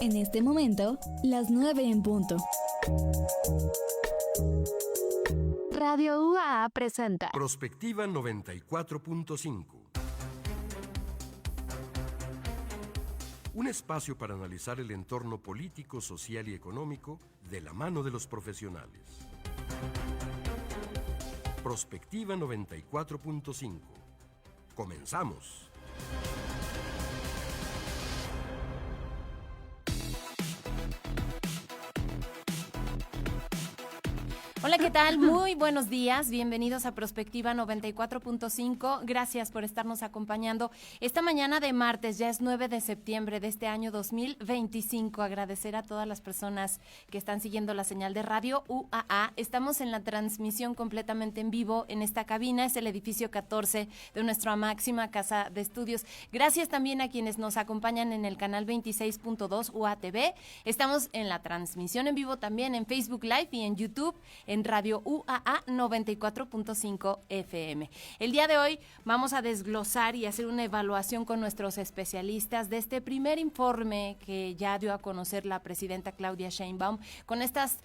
En este momento, las 9 en punto. Radio UAA presenta Prospectiva 94.5. Un espacio para analizar el entorno político, social y económico de la mano de los profesionales. Prospectiva 94.5. Comenzamos. Hola, ¿qué tal? Muy buenos días, bienvenidos a Prospectiva 94.5, gracias por estarnos acompañando esta mañana de martes, ya es 9 de septiembre de este año 2025, agradecer a todas las personas que están siguiendo la señal de Radio UAA, estamos en la transmisión completamente en vivo en esta cabina, es el edificio 14 de nuestra máxima casa de estudios, gracias también a quienes nos acompañan en el canal 26.2 UATV, estamos en la transmisión en vivo también en Facebook Live y en YouTube, en Radio UAA 94.5 FM. El día de hoy vamos a desglosar y hacer una evaluación con nuestros especialistas de este primer informe que ya dio a conocer la presidenta Claudia Sheinbaum con estas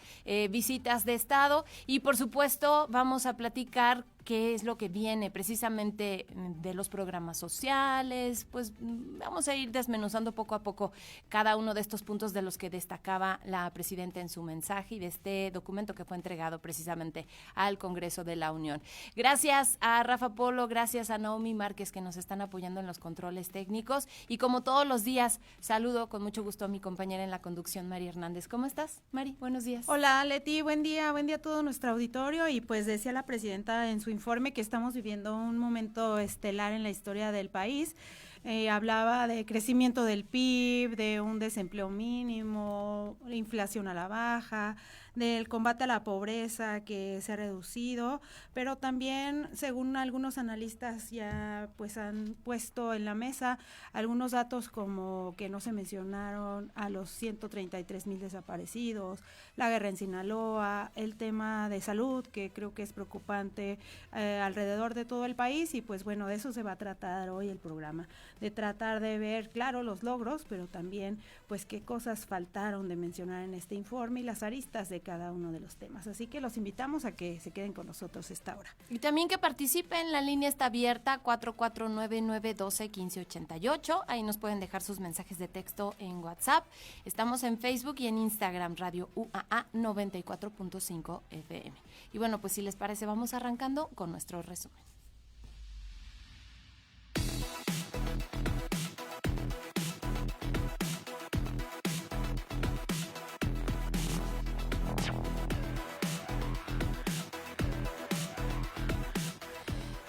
visitas de Estado y por supuesto vamos a platicar qué es lo que viene precisamente de los programas sociales, pues vamos a ir desmenuzando poco a poco cada uno de estos puntos de los que destacaba la presidenta en su mensaje y de este documento que fue entregado precisamente al Congreso de la Unión. Gracias a Rafa Polo, gracias a Naomi Márquez que nos están apoyando en los controles técnicos y como todos los días, saludo con mucho gusto a mi compañera en la conducción, Mari Hernández. ¿Cómo estás, Mari? Buenos días. Hola, Leti, buen día a todo nuestro auditorio y pues decía la presidenta en su informe que estamos viviendo un momento estelar en la historia del país. Hablaba de crecimiento del PIB, de un desempleo mínimo, inflación a la baja, del combate a la pobreza que se ha reducido, pero también, según algunos analistas ya pues han puesto en la mesa algunos datos como que no se mencionaron a los 133,000 desaparecidos, la guerra en Sinaloa, el tema de salud que creo que es preocupante alrededor de todo el país y pues bueno, de eso se va a tratar hoy el programa, de tratar de ver, claro, los logros, pero también pues qué cosas faltaron de mencionar en este informe y las aristas de cada uno de los temas. Así que los invitamos a que se queden con nosotros esta hora. Y también que participen, la línea está abierta 449-912-1588, ahí nos pueden dejar sus mensajes de texto en WhatsApp. Estamos en Facebook y en Instagram, Radio UAA 94.5 FM. Y bueno, pues si les parece, vamos arrancando con nuestro resumen.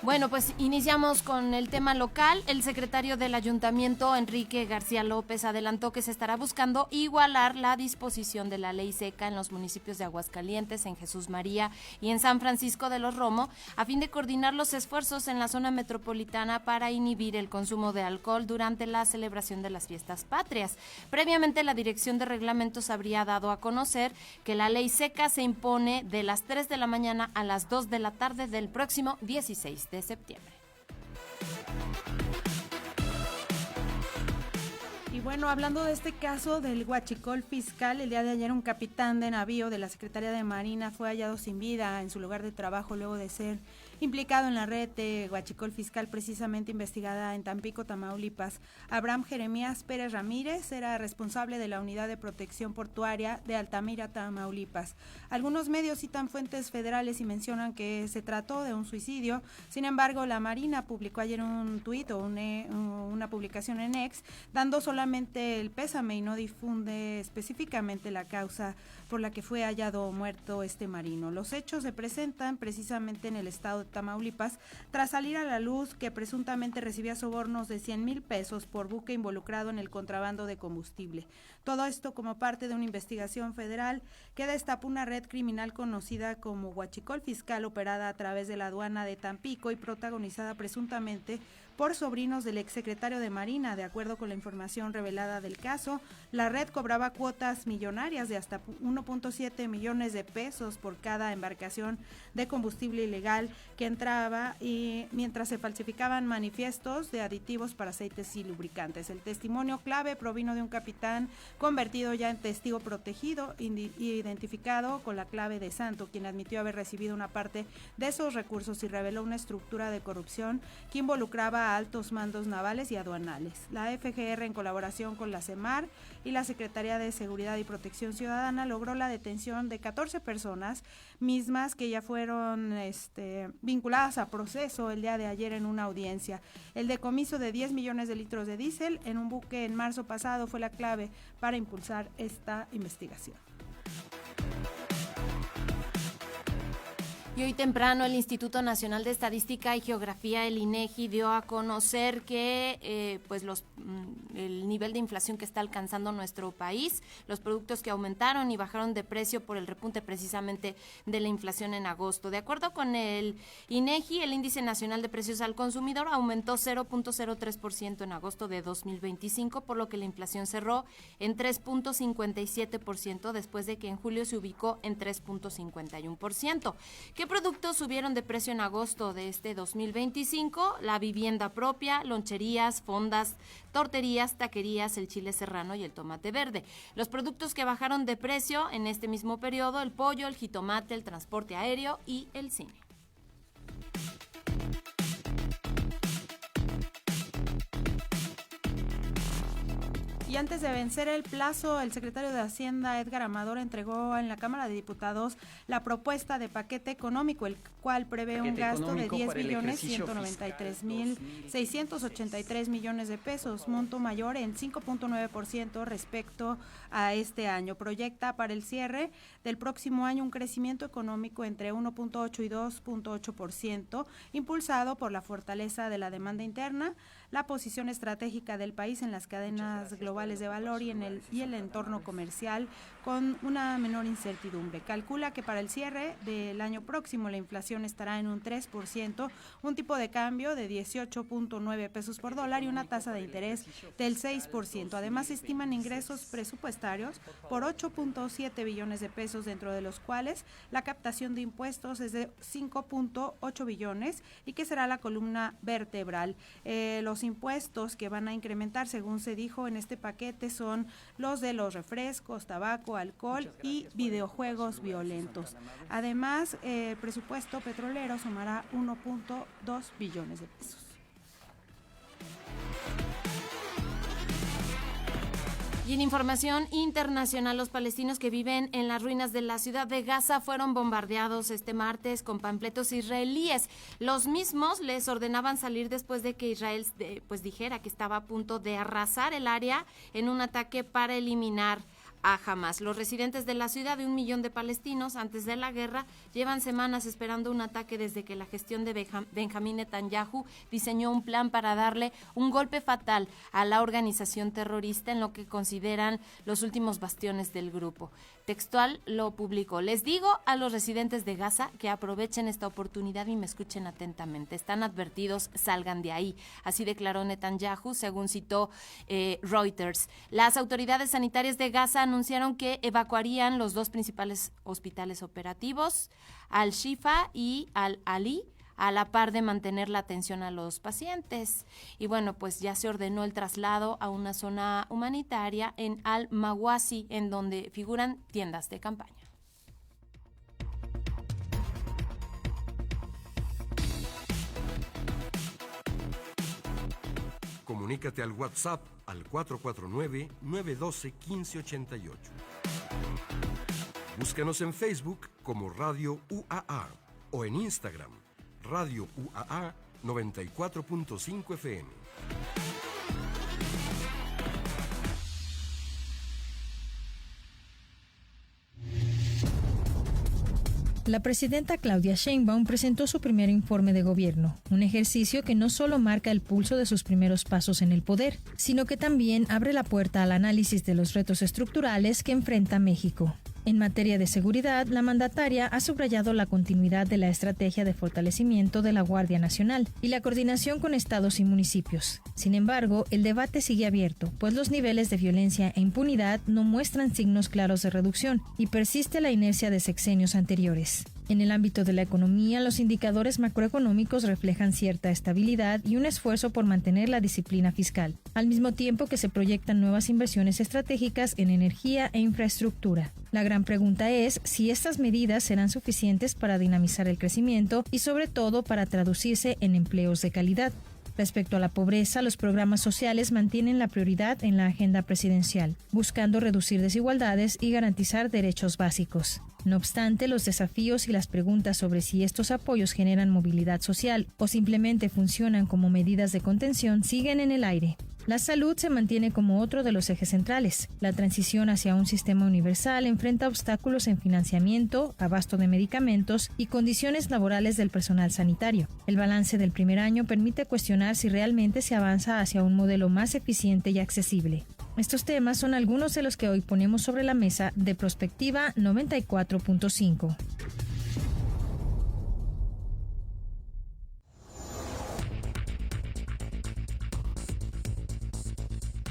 Bueno, pues iniciamos con el tema local. El secretario del Ayuntamiento, Enrique García López, adelantó que se estará buscando igualar la disposición de la ley seca en los municipios de Aguascalientes, en Jesús María y en San Francisco de los Romo, a fin de coordinar los esfuerzos en la zona metropolitana para inhibir el consumo de alcohol durante la celebración de las fiestas patrias. Previamente, la Dirección de Reglamentos habría dado a conocer que la ley seca se impone de las 3 de la mañana a las 2 de la tarde del próximo 16 de septiembre. Y bueno, hablando de este caso del huachicol fiscal, el día de ayer un capitán de navío de la Secretaría de Marina fue hallado sin vida en su lugar de trabajo luego de ser implicado en la red de huachicol fiscal precisamente investigada en Tampico, Tamaulipas. Abraham Jeremías Pérez Ramírez era responsable de la Unidad de Protección Portuaria de Altamira, Tamaulipas. Algunos medios citan fuentes federales y mencionan que se trató de un suicidio. Sin embargo, la Marina publicó ayer un tuit o una publicación en X dando solamente el pésame y no difunde específicamente la causa por la que fue hallado muerto este marino. Los hechos se presentan precisamente en el estado de Tamaulipas tras salir a la luz que presuntamente recibía sobornos de 100,000 pesos por buque involucrado en el contrabando de combustible. Todo esto como parte de una investigación federal que destapó una red criminal conocida como huachicol fiscal operada a través de la aduana de Tampico y protagonizada presuntamente por sobrinos del exsecretario de Marina. De acuerdo con la información revelada del caso, la red cobraba cuotas millonarias de hasta 1.7 millones de pesos por cada embarcación de combustible ilegal que entraba, y mientras se falsificaban manifiestos de aditivos para aceites y lubricantes. El testimonio clave provino de un capitán convertido ya en testigo protegido, identificado con la clave de Santo, quien admitió haber recibido una parte de esos recursos y reveló una estructura de corrupción que involucraba a altos mandos navales y aduanales. La FGR, en colaboración con la CEMAR y la Secretaría de Seguridad y Protección Ciudadana, logró la detención de 14 personas, mismas que ya fueron vinculadas a proceso el día de ayer en una audiencia. El decomiso de 10 millones de litros de diésel en un buque en marzo pasado fue la clave para impulsar esta investigación. Y hoy temprano el Instituto Nacional de Estadística y Geografía, el INEGI, dio a conocer que el nivel de inflación que está alcanzando nuestro país, los productos que aumentaron y bajaron de precio por el repunte precisamente de la inflación en agosto. De acuerdo con el INEGI, el índice nacional de precios al consumidor aumentó 0.03% en agosto de 2025, por lo que la inflación cerró en 3.57% después de que en julio se ubicó en 3.51%. ¿Qué productos subieron de precio en agosto de este 2025? La vivienda propia, loncherías, fondas, torterías, taquerías, el chile serrano y el tomate verde. Los productos que bajaron de precio en este mismo periodo: el pollo, el jitomate, el transporte aéreo y el cine. Y antes de vencer el plazo, el secretario de Hacienda, Edgar Amador, entregó en la Cámara de Diputados la propuesta de paquete económico, el cual prevé un gasto de 10.193.683 millones de pesos, monto mayor en 5.9% respecto a este año. Proyecta para el cierre del próximo año un crecimiento económico entre 1.8 y 2.8%, impulsado por la fortaleza de la demanda interna, la posición estratégica del país en las cadenas globales de valor y el entorno comercial, con una menor incertidumbre. Calcula que para el cierre del año próximo la inflación estará en un 3%, un tipo de cambio de 18.9 pesos por dólar y una tasa de interés del 6%. Además, estiman ingresos presupuestarios por 8.7 billones de pesos, dentro de los cuales la captación de impuestos es de 5.8 billones y que será la columna vertebral. Los impuestos que van a incrementar, según se dijo en este paquete, son los de los refrescos, tabaco, alcohol y videojuegos violentos. Además, el presupuesto petrolero sumará 1.2 billones de pesos. Y en información internacional, los palestinos que viven en las ruinas de la ciudad de Gaza fueron bombardeados este martes con panfletos israelíes. Los mismos les ordenaban salir después de que Israel dijera que estaba a punto de arrasar el área en un ataque para eliminar a Hamas. Los residentes de la ciudad, de 1 millón de palestinos antes de la guerra, llevan semanas esperando un ataque desde que la gestión de Benjamín Netanyahu diseñó un plan para darle un golpe fatal a la organización terrorista en lo que consideran los últimos bastiones del grupo. Textual lo publicó: les digo a los residentes de Gaza que aprovechen esta oportunidad y me escuchen atentamente. Están advertidos, salgan de ahí. Así declaró Netanyahu, según citó Reuters. Las autoridades sanitarias de Gaza anunciaron que evacuarían los dos principales hospitales operativos, Al-Shifa y Al-Ali, a la par de mantener la atención a los pacientes. Y bueno, pues ya se ordenó el traslado a una zona humanitaria en Al-Mawasi, en donde figuran tiendas de campaña. Comunícate al WhatsApp al 449-912-1588. Búscanos en Facebook como Radio UAA o en Instagram Radio UAA 94.5 FM. La presidenta Claudia Sheinbaum presentó su primer informe de gobierno, un ejercicio que no solo marca el pulso de sus primeros pasos en el poder, sino que también abre la puerta al análisis de los retos estructurales que enfrenta México. En materia de seguridad, la mandataria ha subrayado la continuidad de la estrategia de fortalecimiento de la Guardia Nacional y la coordinación con estados y municipios. Sin embargo, el debate sigue abierto, pues los niveles de violencia e impunidad no muestran signos claros de reducción y persiste la inercia de sexenios anteriores. En el ámbito de la economía, los indicadores macroeconómicos reflejan cierta estabilidad y un esfuerzo por mantener la disciplina fiscal, al mismo tiempo que se proyectan nuevas inversiones estratégicas en energía e infraestructura. La gran pregunta es si estas medidas serán suficientes para dinamizar el crecimiento y sobre todo para traducirse en empleos de calidad. Respecto a la pobreza, los programas sociales mantienen la prioridad en la agenda presidencial, buscando reducir desigualdades y garantizar derechos básicos. No obstante, los desafíos y las preguntas sobre si estos apoyos generan movilidad social o simplemente funcionan como medidas de contención siguen en el aire. La salud se mantiene como otro de los ejes centrales. La transición hacia un sistema universal enfrenta obstáculos en financiamiento, abasto de medicamentos y condiciones laborales del personal sanitario. El balance del primer año permite cuestionar si realmente se avanza hacia un modelo más eficiente y accesible. Estos temas son algunos de los que hoy ponemos sobre la mesa de Prospectiva 94.5.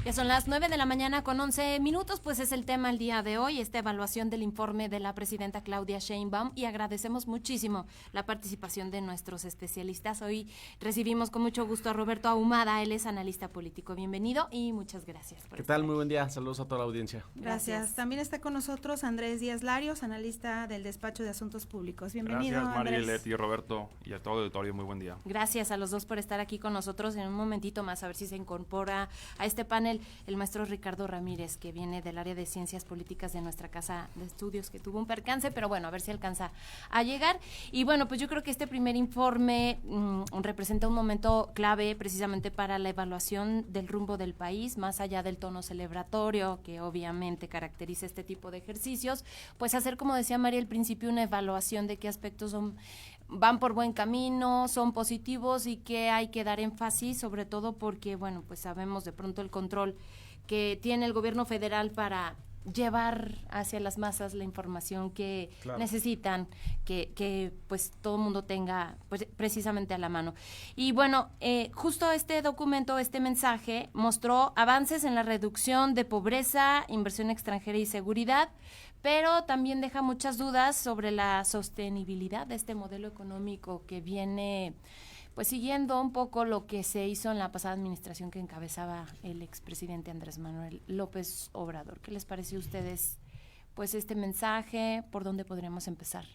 Ya son las 9 de la mañana con 11 minutos, pues es el tema el día de hoy, esta evaluación del informe de la presidenta Claudia Sheinbaum, y agradecemos muchísimo la participación de nuestros especialistas. Hoy recibimos con mucho gusto a Roberto Ahumada, él es analista político. Bienvenido y muchas gracias. ¿Qué tal? Muy buen día, saludos a toda la audiencia. Gracias. También está con nosotros Andrés Díaz Larios, analista del Despacho de Asuntos Públicos. Bienvenido, Gracias, Andrés. Marielet y Roberto, y a todo el auditorio, muy buen día. Gracias a los dos por estar aquí con nosotros. En un momentito más, a ver si se incorpora a este panel el maestro Ricardo Ramírez, que viene del área de Ciencias Políticas de nuestra casa de estudios, que tuvo un percance, pero bueno, a ver si alcanza a llegar. Y bueno, pues yo creo que este primer informe representa un momento clave precisamente para la evaluación del rumbo del país, más allá del tono celebratorio que obviamente caracteriza este tipo de ejercicios, pues hacer, como decía María al principio, una evaluación de qué aspectos van por buen camino, son positivos y que hay que dar énfasis, sobre todo porque, bueno, pues sabemos de pronto el control que tiene el gobierno federal para llevar hacia las masas la información que necesitan, que pues todo el mundo tenga pues precisamente a la mano. Y bueno, justo este documento, este mensaje mostró avances en la reducción de pobreza, inversión extranjera y seguridad, pero también deja muchas dudas sobre la sostenibilidad de este modelo económico que viene pues siguiendo un poco lo que se hizo en la pasada administración que encabezaba el expresidente Andrés Manuel López Obrador. ¿Qué les pareció a ustedes pues este mensaje? ¿Por dónde podríamos empezar?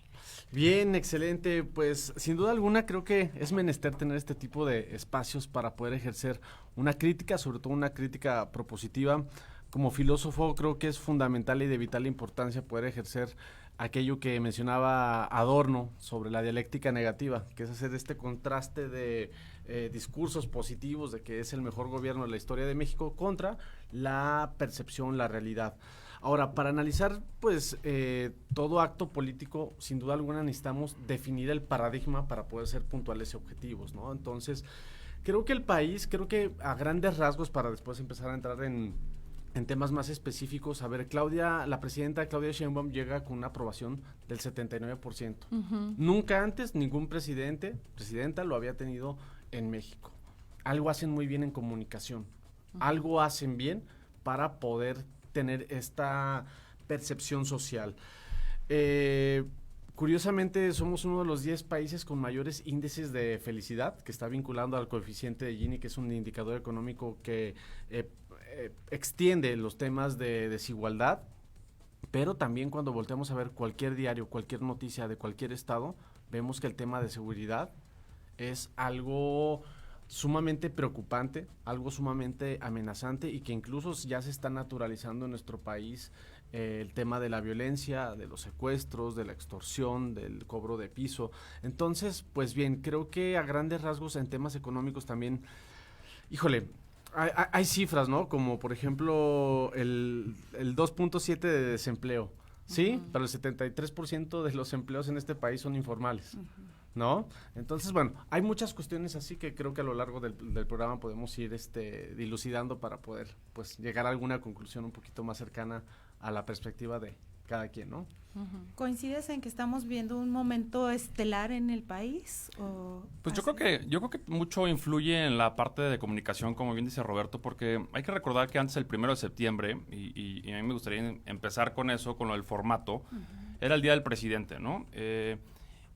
Bien, excelente. Pues sin duda alguna creo que es menester tener este tipo de espacios para poder ejercer una crítica, sobre todo una crítica propositiva. Como filósofo creo que es fundamental y de vital importancia poder ejercer aquello que mencionaba Adorno sobre la dialéctica negativa, que es hacer este contraste de discursos positivos de que es el mejor gobierno de la historia de México contra la percepción, la realidad. Ahora, para analizar pues todo acto político, sin duda alguna necesitamos definir el paradigma para poder ser puntuales y objetivos, ¿no? Entonces, creo que a grandes rasgos, para después empezar a entrar en temas más específicos, a ver, la presidenta Claudia Sheinbaum llega con una aprobación del 79%. Uh-huh. Nunca antes ningún presidenta lo había tenido en México. Algo hacen muy bien en comunicación, algo hacen bien para poder tener esta percepción social. Curiosamente, somos uno de los 10 países con mayores índices de felicidad, que está vinculando al coeficiente de Gini, que es un indicador económico que extiende los temas de desigualdad, pero también cuando volteamos a ver cualquier diario, cualquier noticia de cualquier estado, vemos que el tema de seguridad es algo sumamente preocupante, algo sumamente amenazante y que incluso ya se está naturalizando en nuestro país el tema de la violencia, de los secuestros, de la extorsión, del cobro de piso. Entonces, pues bien, creo que a grandes rasgos en temas económicos también, híjole, hay cifras, ¿no? Como por ejemplo el 2.7 de desempleo, ¿sí? Uh-huh. Pero el 73% de los empleos en este país son informales, uh-huh, ¿no? Entonces, bueno, hay muchas cuestiones así que creo que a lo largo del programa podemos ir dilucidando para poder, pues, llegar a alguna conclusión un poquito más cercana a la perspectiva de cada quien, ¿no? ¿Coincides en que estamos viendo un momento estelar en el país? Pues yo creo que mucho influye en la parte de comunicación, como bien dice Roberto, porque hay que recordar que antes, el 1 de septiembre, y a mí me gustaría empezar con eso, con lo del formato, era el Día del Presidente, ¿no?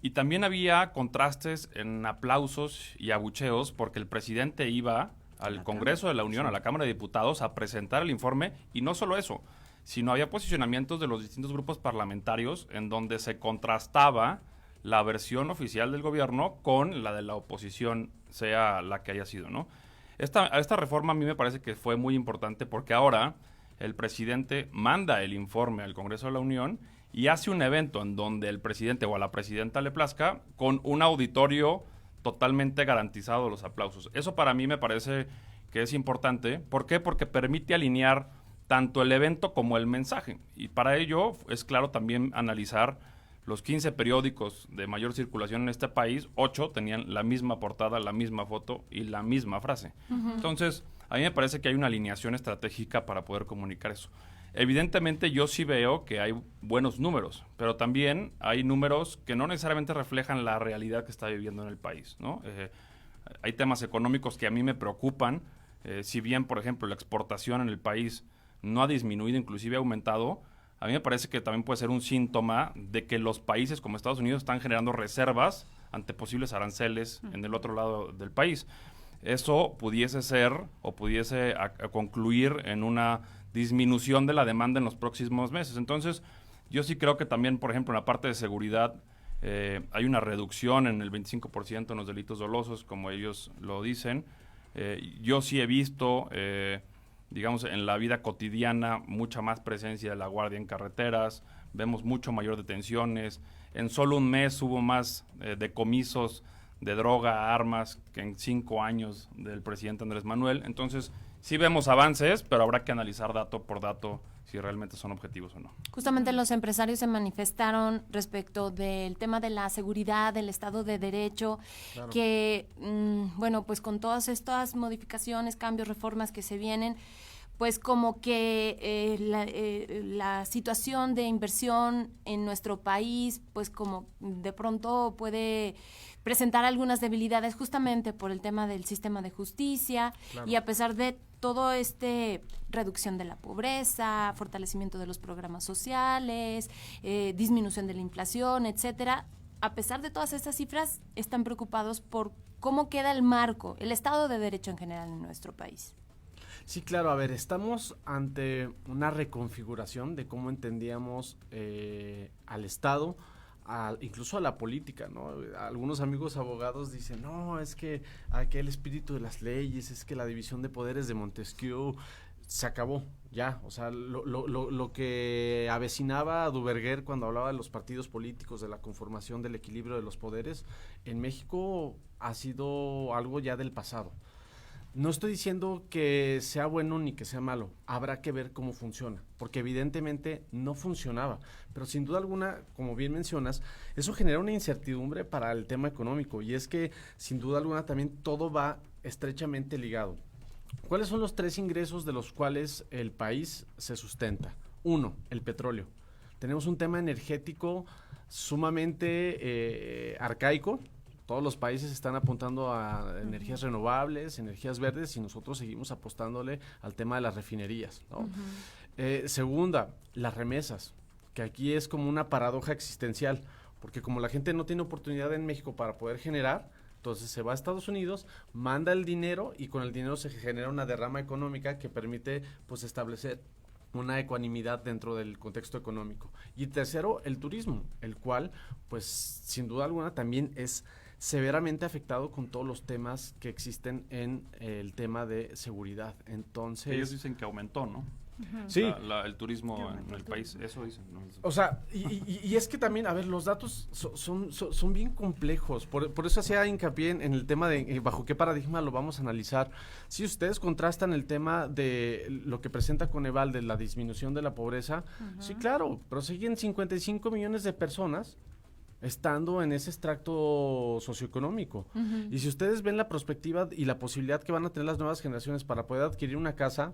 Y también había contrastes en aplausos y abucheos, porque el presidente iba al Congreso de la Unión, a la Cámara de Diputados, a presentar el informe, y no solo eso, sino había posicionamientos de los distintos grupos parlamentarios en donde se contrastaba la versión oficial del gobierno con la de la oposición, sea la que haya sido, ¿no? Esta reforma a mí me parece que fue muy importante porque ahora el presidente manda el informe al Congreso de la Unión y hace un evento en donde el presidente o a la presidenta le plazca con un auditorio totalmente garantizado los aplausos. Eso para mí me parece que es importante. ¿Por qué? Porque permite alinear tanto el evento como el mensaje. Y para ello es claro también analizar los 15 periódicos de mayor circulación en este país, 8 tenían la misma portada, la misma foto y la misma frase. Entonces, a mí me parece que hay una alineación estratégica para poder comunicar eso. Evidentemente yo sí veo que hay buenos números, pero también hay números que no necesariamente reflejan la realidad que está viviendo en el país, ¿no? Hay temas económicos que a mí me preocupan, si bien, por ejemplo, la exportación en el país no ha disminuido, inclusive ha aumentado, a mí me parece que también puede ser un síntoma de que los países como Estados Unidos están generando reservas ante posibles aranceles en el otro lado del país. Eso pudiese ser o pudiese concluir en una disminución de la demanda en los próximos meses. Entonces, yo sí creo que también, por ejemplo, en la parte de seguridad hay una reducción en el 25% en los delitos dolosos, como ellos lo dicen. Yo sí he visto digamos, en la vida cotidiana, mucha más presencia de la Guardia en carreteras, vemos mucho mayor detenciones. En solo un mes hubo más decomisos de droga, armas, que en 5 años del presidente Andrés Manuel. Entonces, sí vemos avances, pero habrá que analizar dato por dato si realmente son objetivos o no. Justamente los empresarios se manifestaron respecto del tema de la seguridad, del Estado de Derecho, claro, que, bueno, pues con todas estas modificaciones, cambios, reformas que se vienen, pues como que la situación de inversión en nuestro país, pues como de pronto puede presentar algunas debilidades justamente por el tema del sistema de justicia, claro, y a pesar de todo reducción de la pobreza, fortalecimiento de los programas sociales, disminución de la inflación, etcétera, a pesar de todas estas cifras, están preocupados por cómo queda el marco, el Estado de Derecho en general en nuestro país. Sí, claro, a ver, estamos ante una reconfiguración de cómo entendíamos al Estado, incluso a la política, ¿no? Algunos amigos abogados dicen, no, es que aquel espíritu de las leyes, es que la división de poderes de Montesquieu se acabó, ya, o sea, lo que avecinaba a Duverger cuando hablaba de los partidos políticos, de la conformación del equilibrio de los poderes, en México ha sido algo ya del pasado. No estoy diciendo que sea bueno ni que sea malo, habrá que ver cómo funciona, porque evidentemente no funcionaba, pero sin duda alguna, como bien mencionas, eso genera una incertidumbre para el tema económico, y es que sin duda alguna también todo va estrechamente ligado. ¿Cuáles son los 3 ingresos de los cuales el país se sustenta? 1, el petróleo. Tenemos un tema energético sumamente arcaico. Todos los países están apuntando a energías renovables, energías verdes, y nosotros seguimos apostándole al tema de las refinerías, ¿no? Segunda, las remesas, que aquí es como una paradoja existencial, porque como la gente no tiene oportunidad en México para poder generar, entonces se va a Estados Unidos, manda el dinero y con el dinero se genera una derrama económica que permite pues establecer una ecuanimidad dentro del contexto económico. Y tercero, el turismo, el cual pues sin duda alguna también es severamente afectado con todos los temas que existen en el tema de seguridad. Entonces, ellos dicen que aumentó, ¿no? Sí. El turismo en el país, eso dicen, ¿no? O sea, y es que también, a ver, los datos son bien complejos, por eso hacía hincapié en el tema de bajo qué paradigma lo vamos a analizar. Si ustedes contrastan el tema de lo que presenta Coneval de la disminución de la pobreza, sí, claro, pero siguen 55 millones de personas estando en ese extracto socioeconómico. Y si ustedes ven la perspectiva y la posibilidad que van a tener las nuevas generaciones para poder adquirir una casa,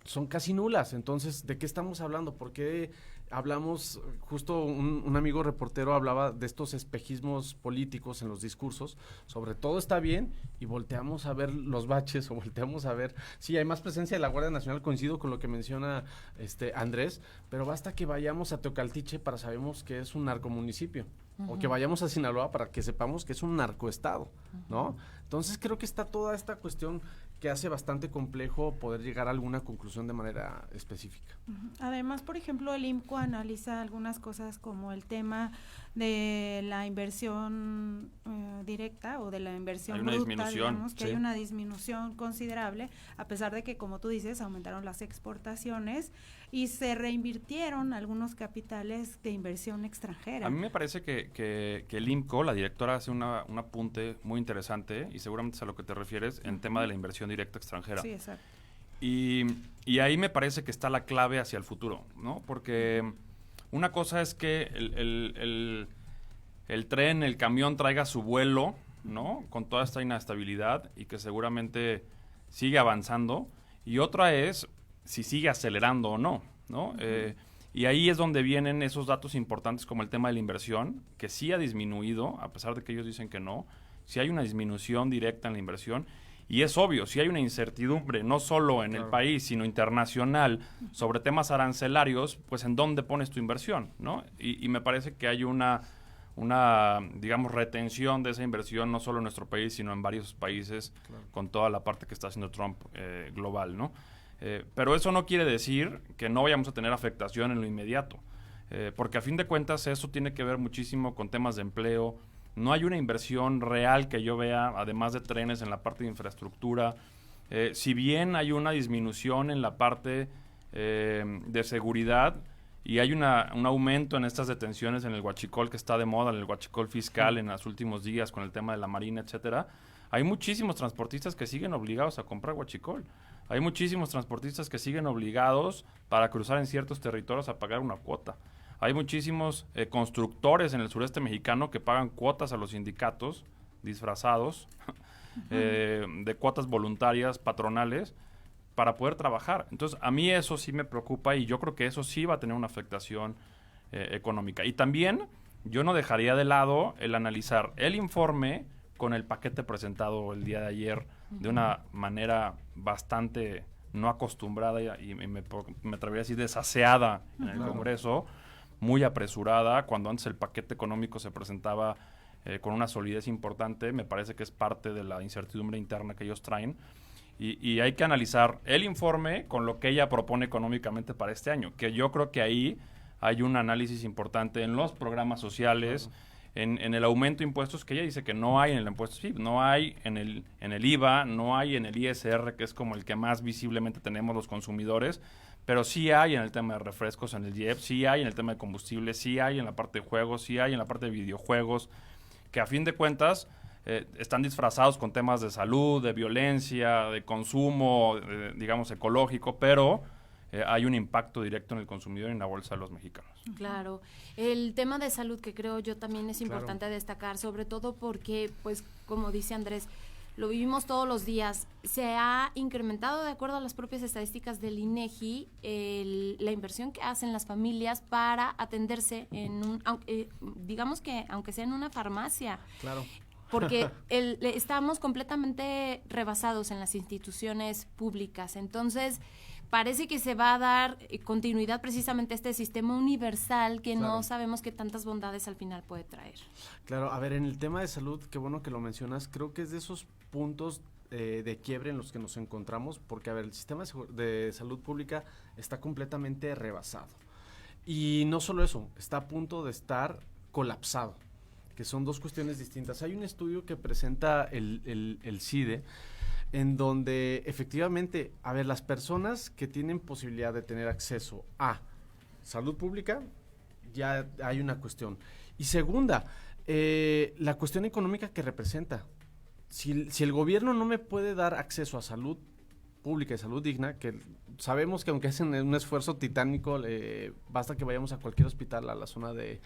son casi nulas. Entonces, ¿de qué estamos hablando? ¿Por qué hablamos? Justo un amigo reportero hablaba de estos espejismos políticos en los discursos, sobre todo está bien, y volteamos a ver los baches, o volteamos a ver, sí, hay más presencia de la Guardia Nacional, coincido con lo que menciona Andrés, pero basta que vayamos a Teocaltiche para sabemos que es un narcomunicipio, o que vayamos a Sinaloa para que sepamos que es un narcoestado, ¿no? Entonces creo que está toda esta cuestión que hace bastante complejo poder llegar a alguna conclusión de manera específica. Además, por ejemplo, el IMCO analiza algunas cosas como el tema de la inversión directa o de la inversión bruta, digamos, que hay una disminución considerable, a pesar de que, como tú dices, aumentaron las exportaciones y se reinvirtieron algunos capitales de inversión extranjera. A mí me parece que el IMCO, la directora, hace un apunte muy interesante, y seguramente es a lo que te refieres, en tema de la inversión directa extranjera. Sí, exacto. Y ahí me parece que está la clave hacia el futuro, ¿no? Porque una cosa es que el tren, el camión traiga su vuelo, ¿no? Con toda esta inestabilidad y que seguramente sigue avanzando. Y otra es si sigue acelerando o no, ¿no? Y ahí es donde vienen esos datos importantes como el tema de la inversión, que sí ha disminuido, a pesar de que ellos dicen que no. Sí hay una disminución directa en la inversión. Y es obvio, si hay una incertidumbre, no solo en el país, sino internacional, sobre temas arancelarios, pues ¿en dónde pones tu inversión, no? Y me parece que hay una, digamos, retención de esa inversión, no solo en nuestro país, sino en varios países, con toda la parte que está haciendo Trump global, ¿no? Pero eso no quiere decir que no vayamos a tener afectación en lo inmediato, porque a fin de cuentas eso tiene que ver muchísimo con temas de empleo. No hay una inversión real que yo vea, además de trenes, en la parte de infraestructura. Si bien hay una disminución en la parte de seguridad y hay un aumento en estas detenciones en el huachicol que está de moda, en el huachicol fiscal en los últimos días con el tema de la Marina, etcétera, hay muchísimos transportistas que siguen obligados a comprar huachicol. Hay muchísimos transportistas que siguen obligados para cruzar en ciertos territorios a pagar una cuota. Hay muchísimos constructores en el sureste mexicano que pagan cuotas a los sindicatos disfrazados de cuotas voluntarias patronales para poder trabajar. Entonces, a mí eso sí me preocupa y yo creo que eso sí va a tener una afectación económica. Y también yo no dejaría de lado el analizar el informe con el paquete presentado el día de ayer de una manera bastante no acostumbrada y me atrevería a decir desaseada en el Congreso, muy apresurada, cuando antes el paquete económico se presentaba con una solidez importante. Me parece que es parte de la incertidumbre interna que ellos traen. Y hay que analizar el informe con lo que ella propone económicamente para este año, que yo creo que ahí hay un análisis importante en los programas sociales, en el aumento de impuestos que ella dice que no hay en el impuesto CIP, no hay en el IVA, no hay en el ISR, que es como el que más visiblemente tenemos los consumidores, pero sí hay en el tema de refrescos, en el IEP, sí hay en el tema de combustible, sí hay en la parte de juegos, sí hay en la parte de videojuegos, que a fin de cuentas están disfrazados con temas de salud, de violencia, de consumo, digamos, ecológico, pero hay un impacto directo en el consumidor y en la bolsa de los mexicanos. Claro. El tema de salud que creo yo también es importante destacar, sobre todo porque, pues, como dice Andrés, lo vivimos todos los días. Se ha incrementado, de acuerdo a las propias estadísticas del INEGI, la inversión que hacen las familias para atenderse en digamos que aunque sea en una farmacia. Claro. Porque estamos completamente rebasados en las instituciones públicas. Entonces, parece que se va a dar continuidad precisamente a este sistema universal que no sabemos qué tantas bondades al final puede traer. Claro, a ver, en el tema de salud, qué bueno que lo mencionas, creo que es de esos puntos de quiebre en los que nos encontramos, porque, a ver, el sistema de salud pública está completamente rebasado. Y no solo eso, está a punto de estar colapsado, que son dos cuestiones distintas. Hay un estudio que presenta el CIDE, en donde efectivamente, a ver, las personas que tienen posibilidad de tener acceso a salud pública, ya hay una cuestión. Y segunda, la cuestión económica que representa. Si el gobierno no me puede dar acceso a salud pública y salud digna, que sabemos que aunque hacen un esfuerzo titánico, basta que vayamos a cualquier hospital, a la zona de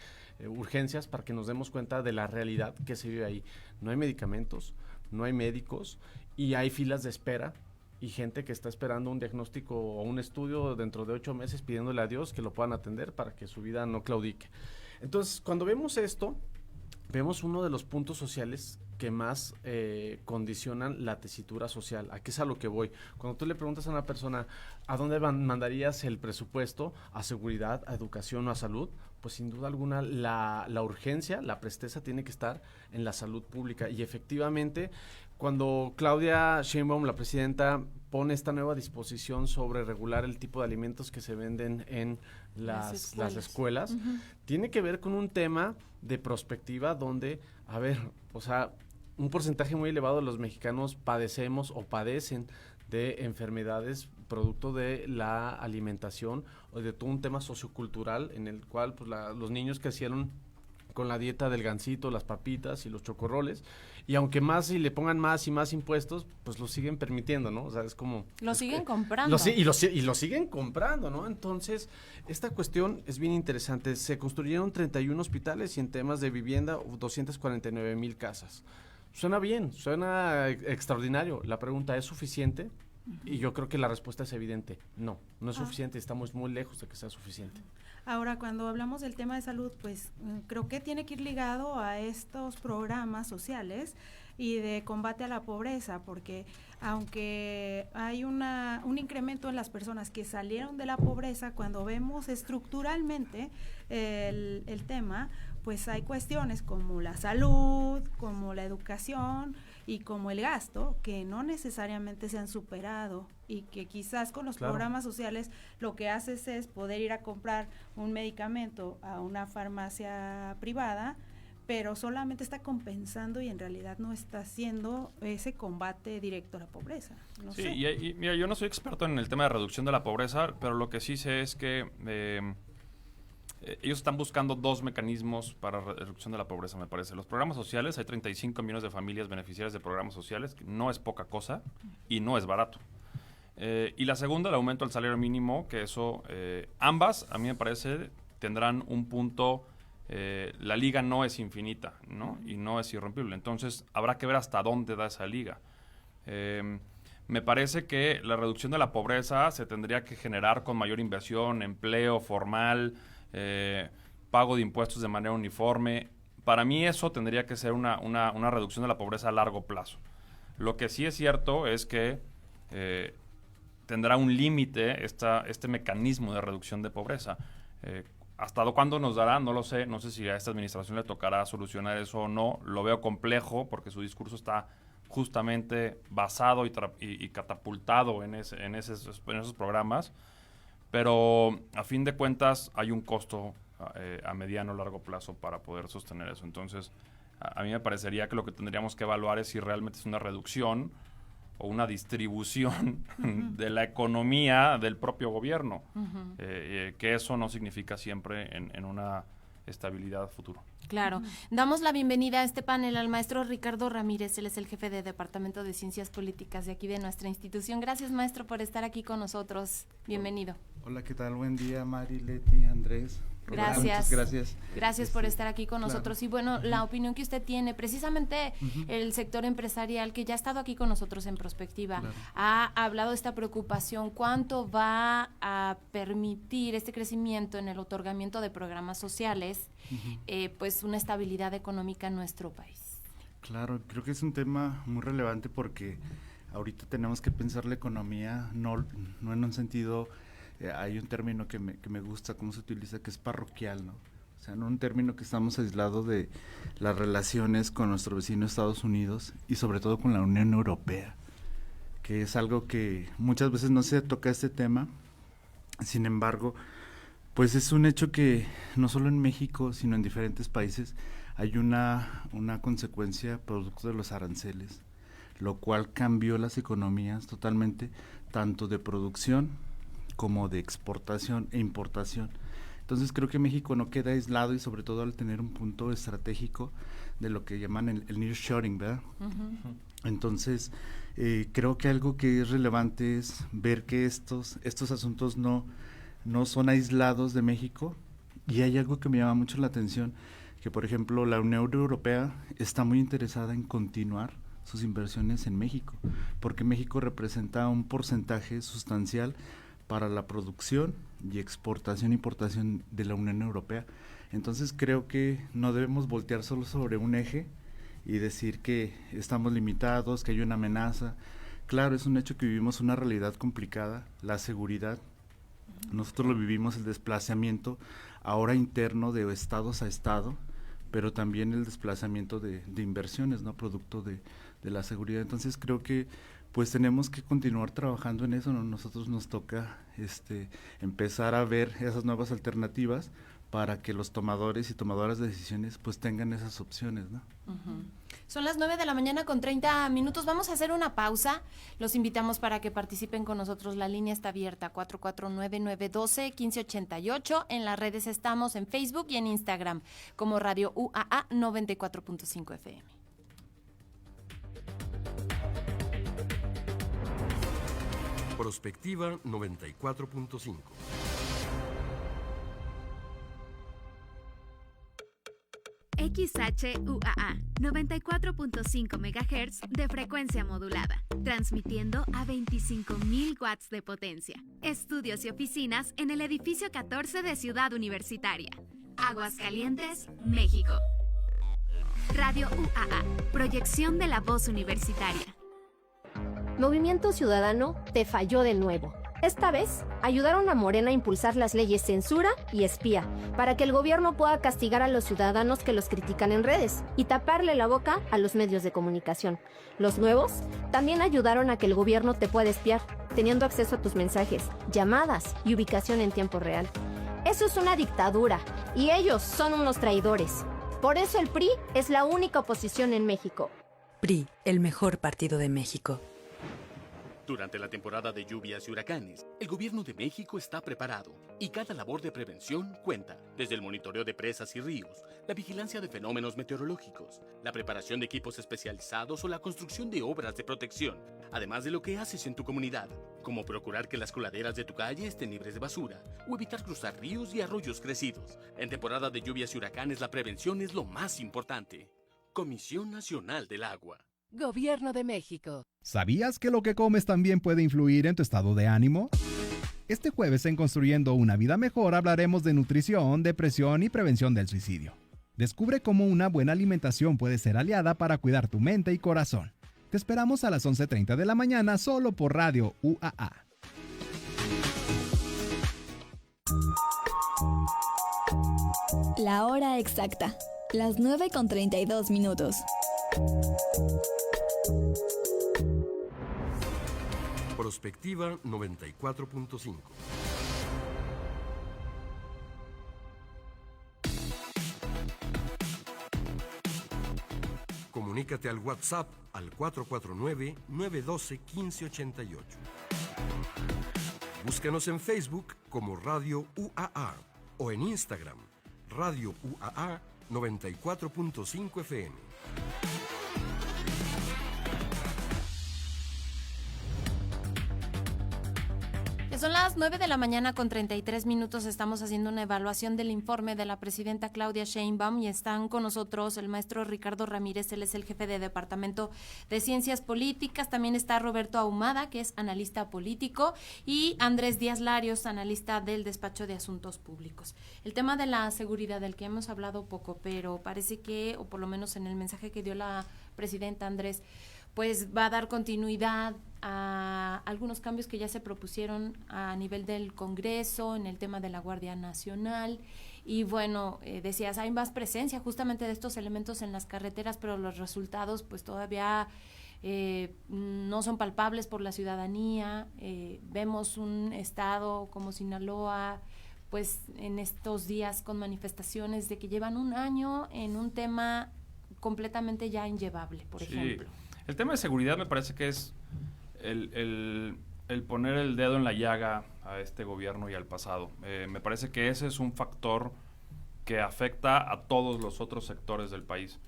urgencias, para que nos demos cuenta de la realidad que se vive ahí. No hay medicamentos, no hay médicos y hay filas de espera y gente que está esperando un diagnóstico o un estudio dentro de 8 meses pidiéndole a Dios que lo puedan atender para que su vida no claudique. Entonces, cuando vemos esto, vemos uno de los puntos sociales que más condicionan la tesitura social. ¿A qué es a lo que voy? Cuando tú le preguntas a una persona, ¿a dónde mandarías el presupuesto? ¿A seguridad, a educación o a salud? Pues sin duda alguna la urgencia, la presteza tiene que estar en la salud pública. Y efectivamente, cuando Claudia Sheinbaum, la presidenta, pone esta nueva disposición sobre regular el tipo de alimentos que se venden en las escuelas, tiene que ver con un tema de prospectiva donde, a ver, o sea, un porcentaje muy elevado de los mexicanos padecemos o padecen de enfermedades producto de la alimentación o de todo un tema sociocultural en el cual pues, los niños crecieron con la dieta del gansito, las papitas y los chocorroles, y aunque más y le pongan más y más impuestos, pues lo siguen permitiendo, ¿no? O sea, es como... Lo siguen comprando. Y lo siguen comprando, ¿no? Entonces, esta cuestión es bien interesante. Se construyeron 31 hospitales y en temas de vivienda 249,000 casas. Suena bien, suena extraordinario. La pregunta, ¿es suficiente? Y yo creo que la respuesta es evidente. No, no es suficiente. Estamos muy lejos de que sea suficiente. Ahora, cuando hablamos del tema de salud, pues creo que tiene que ir ligado a estos programas sociales y de combate a la pobreza, porque aunque hay un incremento en las personas que salieron de la pobreza, cuando vemos estructuralmente el tema, pues hay cuestiones como la salud, como la educación y como el gasto, que no necesariamente se han superado y que quizás con los programas sociales lo que haces es poder ir a comprar un medicamento a una farmacia privada, pero solamente está compensando y en realidad no está haciendo ese combate directo a la pobreza. No sé. Y mira, yo no soy experto en el tema de reducción de la pobreza, pero lo que sí sé es que ellos están buscando 2 mecanismos para reducción de la pobreza, me parece. Los programas sociales, hay 35 millones de familias beneficiarias de programas sociales, que no es poca cosa y no es barato. Y la segunda, el aumento del salario mínimo, que eso, ambas, a mí me parece, tendrán un punto. La liga no es infinita, ¿no? Y no es irrompible. Entonces, habrá que ver hasta dónde da esa liga. Me parece que la reducción de la pobreza se tendría que generar con mayor inversión, empleo formal, pago de impuestos de manera uniforme. Para mí eso tendría que ser una reducción de la pobreza a largo plazo. Lo que sí es cierto es que tendrá un límite este mecanismo de reducción de pobreza. ¿Hasta cuándo nos dará? No lo sé. No sé si a esta administración le tocará solucionar eso o no. Lo veo complejo porque su discurso está justamente basado y catapultado en esos programas. Pero a fin de cuentas hay un costo a mediano o largo plazo para poder sostener eso. Entonces, a mí me parecería que lo que tendríamos que evaluar es si realmente es una reducción o una distribución de la economía del propio gobierno, que eso no significa siempre en una estabilidad futuro. Claro. Damos la bienvenida a este panel al maestro Ricardo Ramírez. Él es el jefe de Departamento de Ciencias Políticas de aquí de nuestra institución. Gracias, maestro, por estar aquí con nosotros. Bienvenido. Hola, ¿qué tal? Buen día, Mari, Leti, Andrés. Gracias. Muchas gracias. Gracias por estar aquí con nosotros. Y bueno, la opinión que usted tiene, precisamente el sector empresarial que ya ha estado aquí con nosotros en Prospectiva, ha hablado de esta preocupación. ¿Cuánto va a permitir este crecimiento en el otorgamiento de programas sociales, pues una estabilidad económica en nuestro país? Claro, creo que es un tema muy relevante porque ahorita tenemos que pensar la economía no en un sentido... hay un término que me gusta cómo se utiliza, que es parroquial, ¿no? O sea, no un término que estamos aislados de las relaciones con nuestro vecino Estados Unidos y sobre todo con la Unión Europea, que es algo que muchas veces no se toca este tema. Sin embargo, pues es un hecho que no solo en México, sino en diferentes países hay una consecuencia producto de los aranceles, lo cual cambió las economías totalmente, tanto de producción como de exportación e importación. Entonces creo que México no queda aislado y sobre todo al tener un punto estratégico de lo que llaman el nearshoring, ¿verdad? Entonces creo que algo que es relevante es ver que estos asuntos no son aislados de México, y hay algo que me llama mucho la atención, que por ejemplo la Unión Europea está muy interesada en continuar sus inversiones en México, porque México representa un porcentaje sustancial para la producción y exportación e importación de la Unión Europea. Entonces creo que no debemos voltear solo sobre un eje y decir que estamos limitados, que hay una amenaza. Claro, es un hecho que vivimos una realidad complicada, la seguridad. Nosotros lo vivimos, el desplazamiento ahora interno de estados a estado, pero también el desplazamiento de inversiones, ¿no? Producto de la seguridad. Entonces creo que pues tenemos que continuar trabajando en eso, ¿no? Nosotros nos toca empezar a ver esas nuevas alternativas para que los tomadores y tomadoras de decisiones pues tengan esas opciones, ¿no? Uh-huh. Son las 9:30 a.m. Vamos a hacer una pausa. Los invitamos para que participen con nosotros. La línea está abierta, 449-912-1588. En las redes estamos en Facebook y en Instagram como Radio UAA 94.5 FM. Prospectiva 94.5. XHUAA 94.5 MHz de frecuencia modulada, transmitiendo a 25,000 watts de potencia. Estudios y oficinas en el edificio 14 de Ciudad Universitaria. Aguascalientes, México. Radio UAA, proyección de la voz universitaria. Movimiento Ciudadano te falló de nuevo. Esta vez, ayudaron a Morena a impulsar las leyes censura y espía, para que el gobierno pueda castigar a los ciudadanos que los critican en redes y taparle la boca a los medios de comunicación. Los nuevos también ayudaron a que el gobierno te pueda espiar, teniendo acceso a tus mensajes, llamadas y ubicación en tiempo real. Eso es una dictadura, y ellos son unos traidores. Por eso el PRI es la única oposición en México. PRI, el mejor partido de México. Durante la temporada de lluvias y huracanes, el gobierno de México está preparado y cada labor de prevención cuenta, desde el monitoreo de presas y ríos, la vigilancia de fenómenos meteorológicos, la preparación de equipos especializados o la construcción de obras de protección, además de lo que haces en tu comunidad, como procurar que las coladeras de tu calle estén libres de basura o evitar cruzar ríos y arroyos crecidos. En temporada de lluvias y huracanes, la prevención es lo más importante. Comisión Nacional del Agua. Gobierno de México. ¿Sabías que lo que comes también puede influir en tu estado de ánimo? Este jueves en Construyendo una Vida Mejor hablaremos de nutrición, depresión y prevención del suicidio. Descubre cómo una buena alimentación puede ser aliada para cuidar tu mente y corazón. Te esperamos a las 11:30 de la mañana solo por Radio UAA. La hora exacta, las 9:32. Prospectiva 94.5. Comunícate al WhatsApp al 449-912-1588. Búscanos en Facebook como Radio UAA o en Instagram, Radio UAA 94.5 FM. Son las 9:33 a.m. Estamos haciendo una evaluación del informe de la presidenta Claudia Sheinbaum y están con nosotros el maestro Ricardo Ramírez, él es el jefe de Departamento de Ciencias Políticas. También está Roberto Ahumada, que es analista político, y Andrés Díaz Larios, analista del Despacho de Asuntos Públicos. El tema de la seguridad, del que hemos hablado poco, pero parece que, o por lo menos en el mensaje que dio la presidenta Andrés, pues va a dar continuidad a algunos cambios que ya se propusieron a nivel del Congreso en el tema de la Guardia Nacional. Y bueno, decías, hay más presencia justamente de estos elementos en las carreteras, pero los resultados pues todavía no son palpables por la ciudadanía. Vemos un estado como Sinaloa, pues en estos días con manifestaciones de que llevan un año en un tema completamente ya inllevable, por ejemplo. El tema de seguridad me parece que es el poner el dedo en la llaga a este gobierno y al pasado. Me parece que ese es un factor que afecta a todos los otros sectores del país.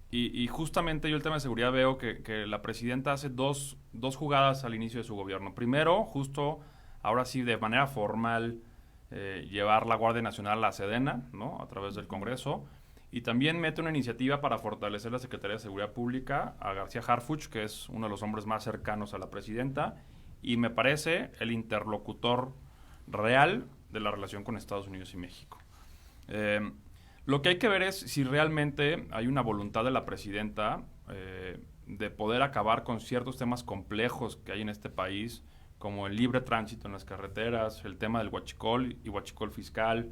Y justamente yo el tema de seguridad veo que la presidenta hace dos jugadas al inicio de su gobierno. Primero, justo ahora sí de manera formal, llevar la Guardia Nacional a la Sedena, ¿no? A través del Congreso. Y también mete una iniciativa para fortalecer la Secretaría de Seguridad Pública a García Harfuch, que es uno de los hombres más cercanos a la presidenta, y me parece el interlocutor real de la relación con Estados Unidos y México. Lo que hay que ver es si realmente hay una voluntad de la presidenta de poder acabar con ciertos temas complejos que hay en este país, como el libre tránsito en las carreteras, el tema del huachicol y huachicol fiscal,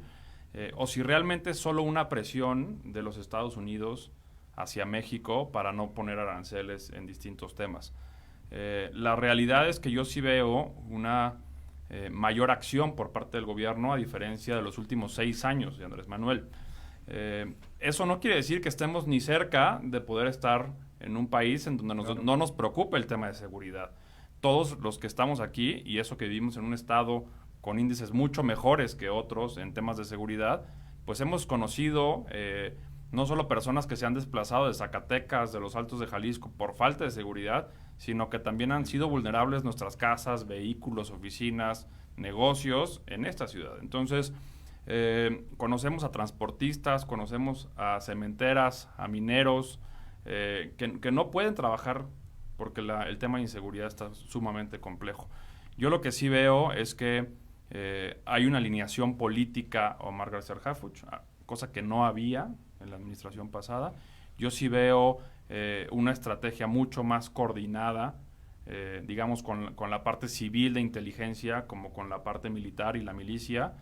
o si realmente es solo una presión de los Estados Unidos hacia México para no poner aranceles en distintos temas. La realidad es que yo sí veo una mayor acción por parte del gobierno a diferencia de los últimos 6 años de Andrés Manuel. Eso no quiere decir que estemos ni cerca de poder estar en un país en donde no nos preocupe el tema de seguridad. Todos los que estamos aquí, y eso que vivimos en un estado con índices mucho mejores que otros en temas de seguridad, pues hemos conocido no solo personas que se han desplazado de Zacatecas, de los Altos de Jalisco por falta de seguridad, sino que también han sido vulnerables nuestras casas, vehículos, oficinas, negocios en esta ciudad. Entonces, conocemos a transportistas, conocemos a cementeras, a mineros, que no pueden trabajar porque el tema de inseguridad está sumamente complejo. Yo lo que sí veo es que hay una alineación política a Omar García Harfuch, cosa que no había en la administración pasada. Yo sí veo una estrategia mucho más coordinada, digamos, con la parte civil de inteligencia como con la parte militar y la milicia.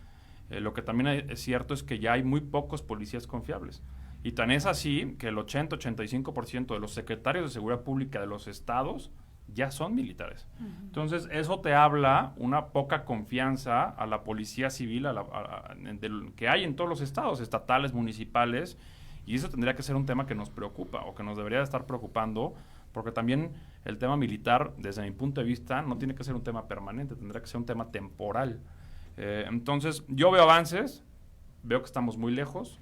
Lo que también es cierto es que ya hay muy pocos policías confiables. Y tan es así que el 80-85% de los secretarios de seguridad pública de los estados ya son militares. Entonces, eso te habla una poca confianza a la policía civil que hay en todos los estados, estatales, municipales, y eso tendría que ser un tema que nos preocupa o que nos debería estar preocupando, porque también el tema militar, desde mi punto de vista, no tiene que ser un tema permanente, tendrá que ser un tema temporal. Entonces, yo veo avances, veo que estamos muy lejos,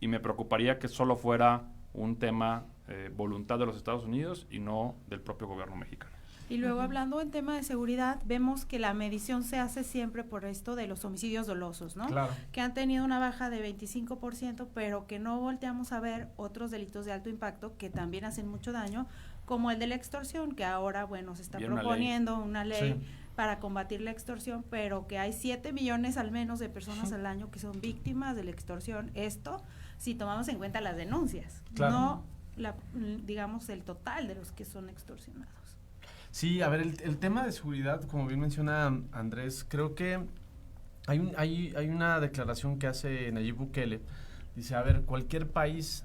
y me preocuparía que solo fuera un tema voluntad de los Estados Unidos y no del propio gobierno mexicano. Y luego hablando en tema de seguridad, vemos que la medición se hace siempre por esto de los homicidios dolosos, ¿no? Claro. Que han tenido una baja de 25%, pero que no volteamos a ver otros delitos de alto impacto que también hacen mucho daño, como el de la extorsión, que ahora, bueno, se está proponiendo una ley sí, para combatir la extorsión, pero que hay 7 millones al menos de personas al año que son víctimas de la extorsión. Esto si tomamos en cuenta las denuncias, claro, no digamos el total de los que son extorsionados. Sí, a ver, el tema de seguridad, como bien menciona Andrés, creo que hay una declaración que hace Nayib Bukele. Dice, a ver, cualquier país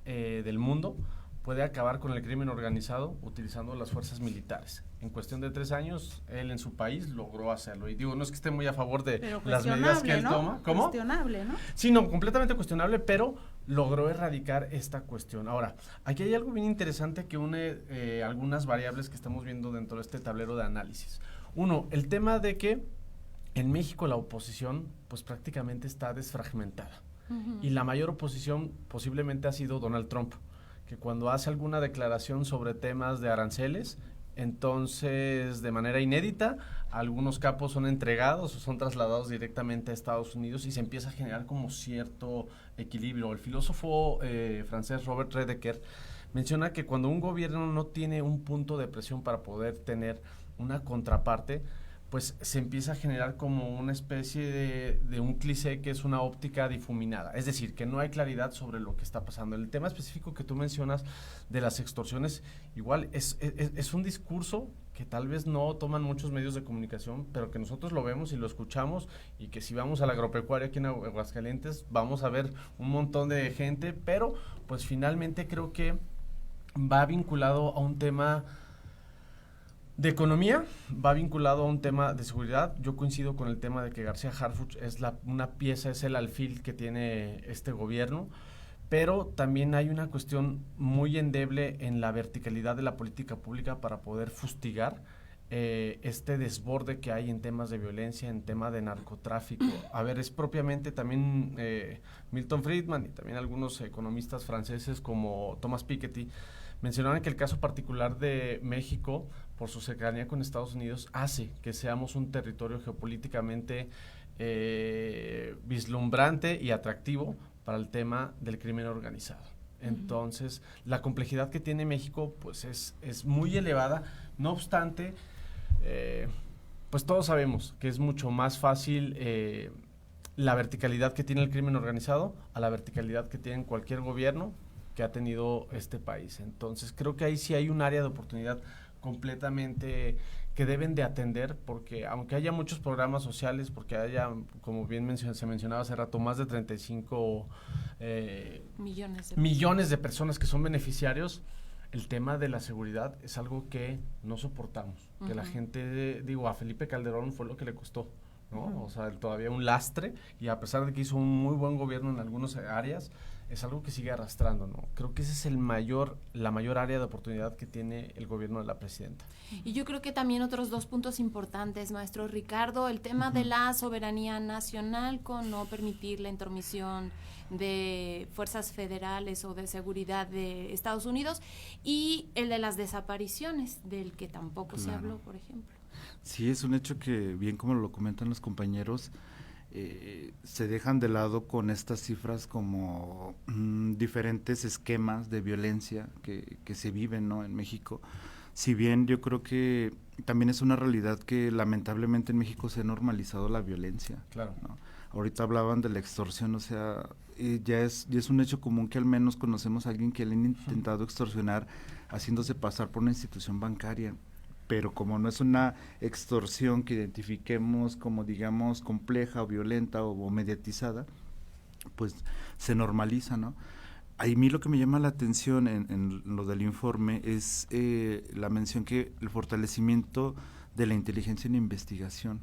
del mundo puede acabar con el crimen organizado utilizando las fuerzas militares. En cuestión de 3 años, él en su país logró hacerlo. Y digo, no es que esté muy a favor de las medidas que él toma. ¿Cómo? Cuestionable, ¿no? Sí, no, completamente cuestionable, pero logró erradicar esta cuestión. Ahora, aquí hay algo bien interesante que une algunas variables que estamos viendo dentro de este tablero de análisis. Uno, el tema de que en México la oposición pues prácticamente está desfragmentada. Y la mayor oposición posiblemente ha sido Donald Trump, que cuando hace alguna declaración sobre temas de aranceles, entonces de manera inédita algunos capos son entregados o son trasladados directamente a Estados Unidos y se empieza a generar como cierto equilibrio. El filósofo francés Robert Redeker menciona que cuando un gobierno no tiene un punto de presión para poder tener una contraparte, pues se empieza a generar como una especie de un cliché que es una óptica difuminada. Es decir, que no hay claridad sobre lo que está pasando. El tema específico que tú mencionas de las extorsiones, igual es un discurso que tal vez no toman muchos medios de comunicación, pero que nosotros lo vemos y lo escuchamos, y que si vamos a la agropecuaria aquí en Aguascalientes vamos a ver un montón de gente, pero pues finalmente creo que va vinculado a un tema de economía, va vinculado a un tema de seguridad. Yo coincido con el tema de que García Harfuch es una pieza, es el alfil que tiene este gobierno, pero también hay una cuestión muy endeble en la verticalidad de la política pública para poder fustigar este desborde que hay en temas de violencia, en tema de narcotráfico. A ver, es propiamente también Milton Friedman y también algunos economistas franceses como Thomas Piketty mencionaban que el caso particular de México, por su cercanía con Estados Unidos, hace que seamos un territorio geopolíticamente vislumbrante y atractivo para el tema del crimen organizado. Entonces, la complejidad que tiene México, pues es muy elevada. No obstante, pues todos sabemos que es mucho más fácil la verticalidad que tiene el crimen organizado a la verticalidad que tiene cualquier gobierno que ha tenido este país. Entonces, creo que ahí sí hay un área de oportunidad completamente que deben de atender, porque aunque haya muchos programas sociales, porque haya, como bien se mencionaba hace rato, más de 35 millones de personas que son beneficiarios, el tema de la seguridad es algo que no soportamos. Que la gente, a Felipe Calderón fue lo que le costó, ¿no? O sea, todavía un lastre, y a pesar de que hizo un muy buen gobierno en algunas áreas, es algo que sigue arrastrando, ¿no? Creo que ese es la mayor área de oportunidad que tiene el gobierno de la presidenta. Y yo creo que también otros 2 puntos importantes, maestro Ricardo, el tema de la soberanía nacional con no permitir la intromisión de fuerzas federales o de seguridad de Estados Unidos, y el de las desapariciones, del que tampoco se habló, por ejemplo. Sí, es un hecho que, bien como lo comentan los compañeros, se dejan de lado con estas cifras como diferentes esquemas de violencia que se viven, ¿no?, en México. Si bien yo creo que también es una realidad que lamentablemente en México se ha normalizado la violencia. Claro. ¿no? Ahorita hablaban de la extorsión, o sea, ya es un hecho común que al menos conocemos a alguien que le han intentado extorsionar haciéndose pasar por una institución bancaria. Pero como no es una extorsión que identifiquemos como, digamos, compleja o violenta o mediatizada, pues se normaliza, ¿no? A mí lo que me llama la atención en lo del informe es la mención que el fortalecimiento de la inteligencia en investigación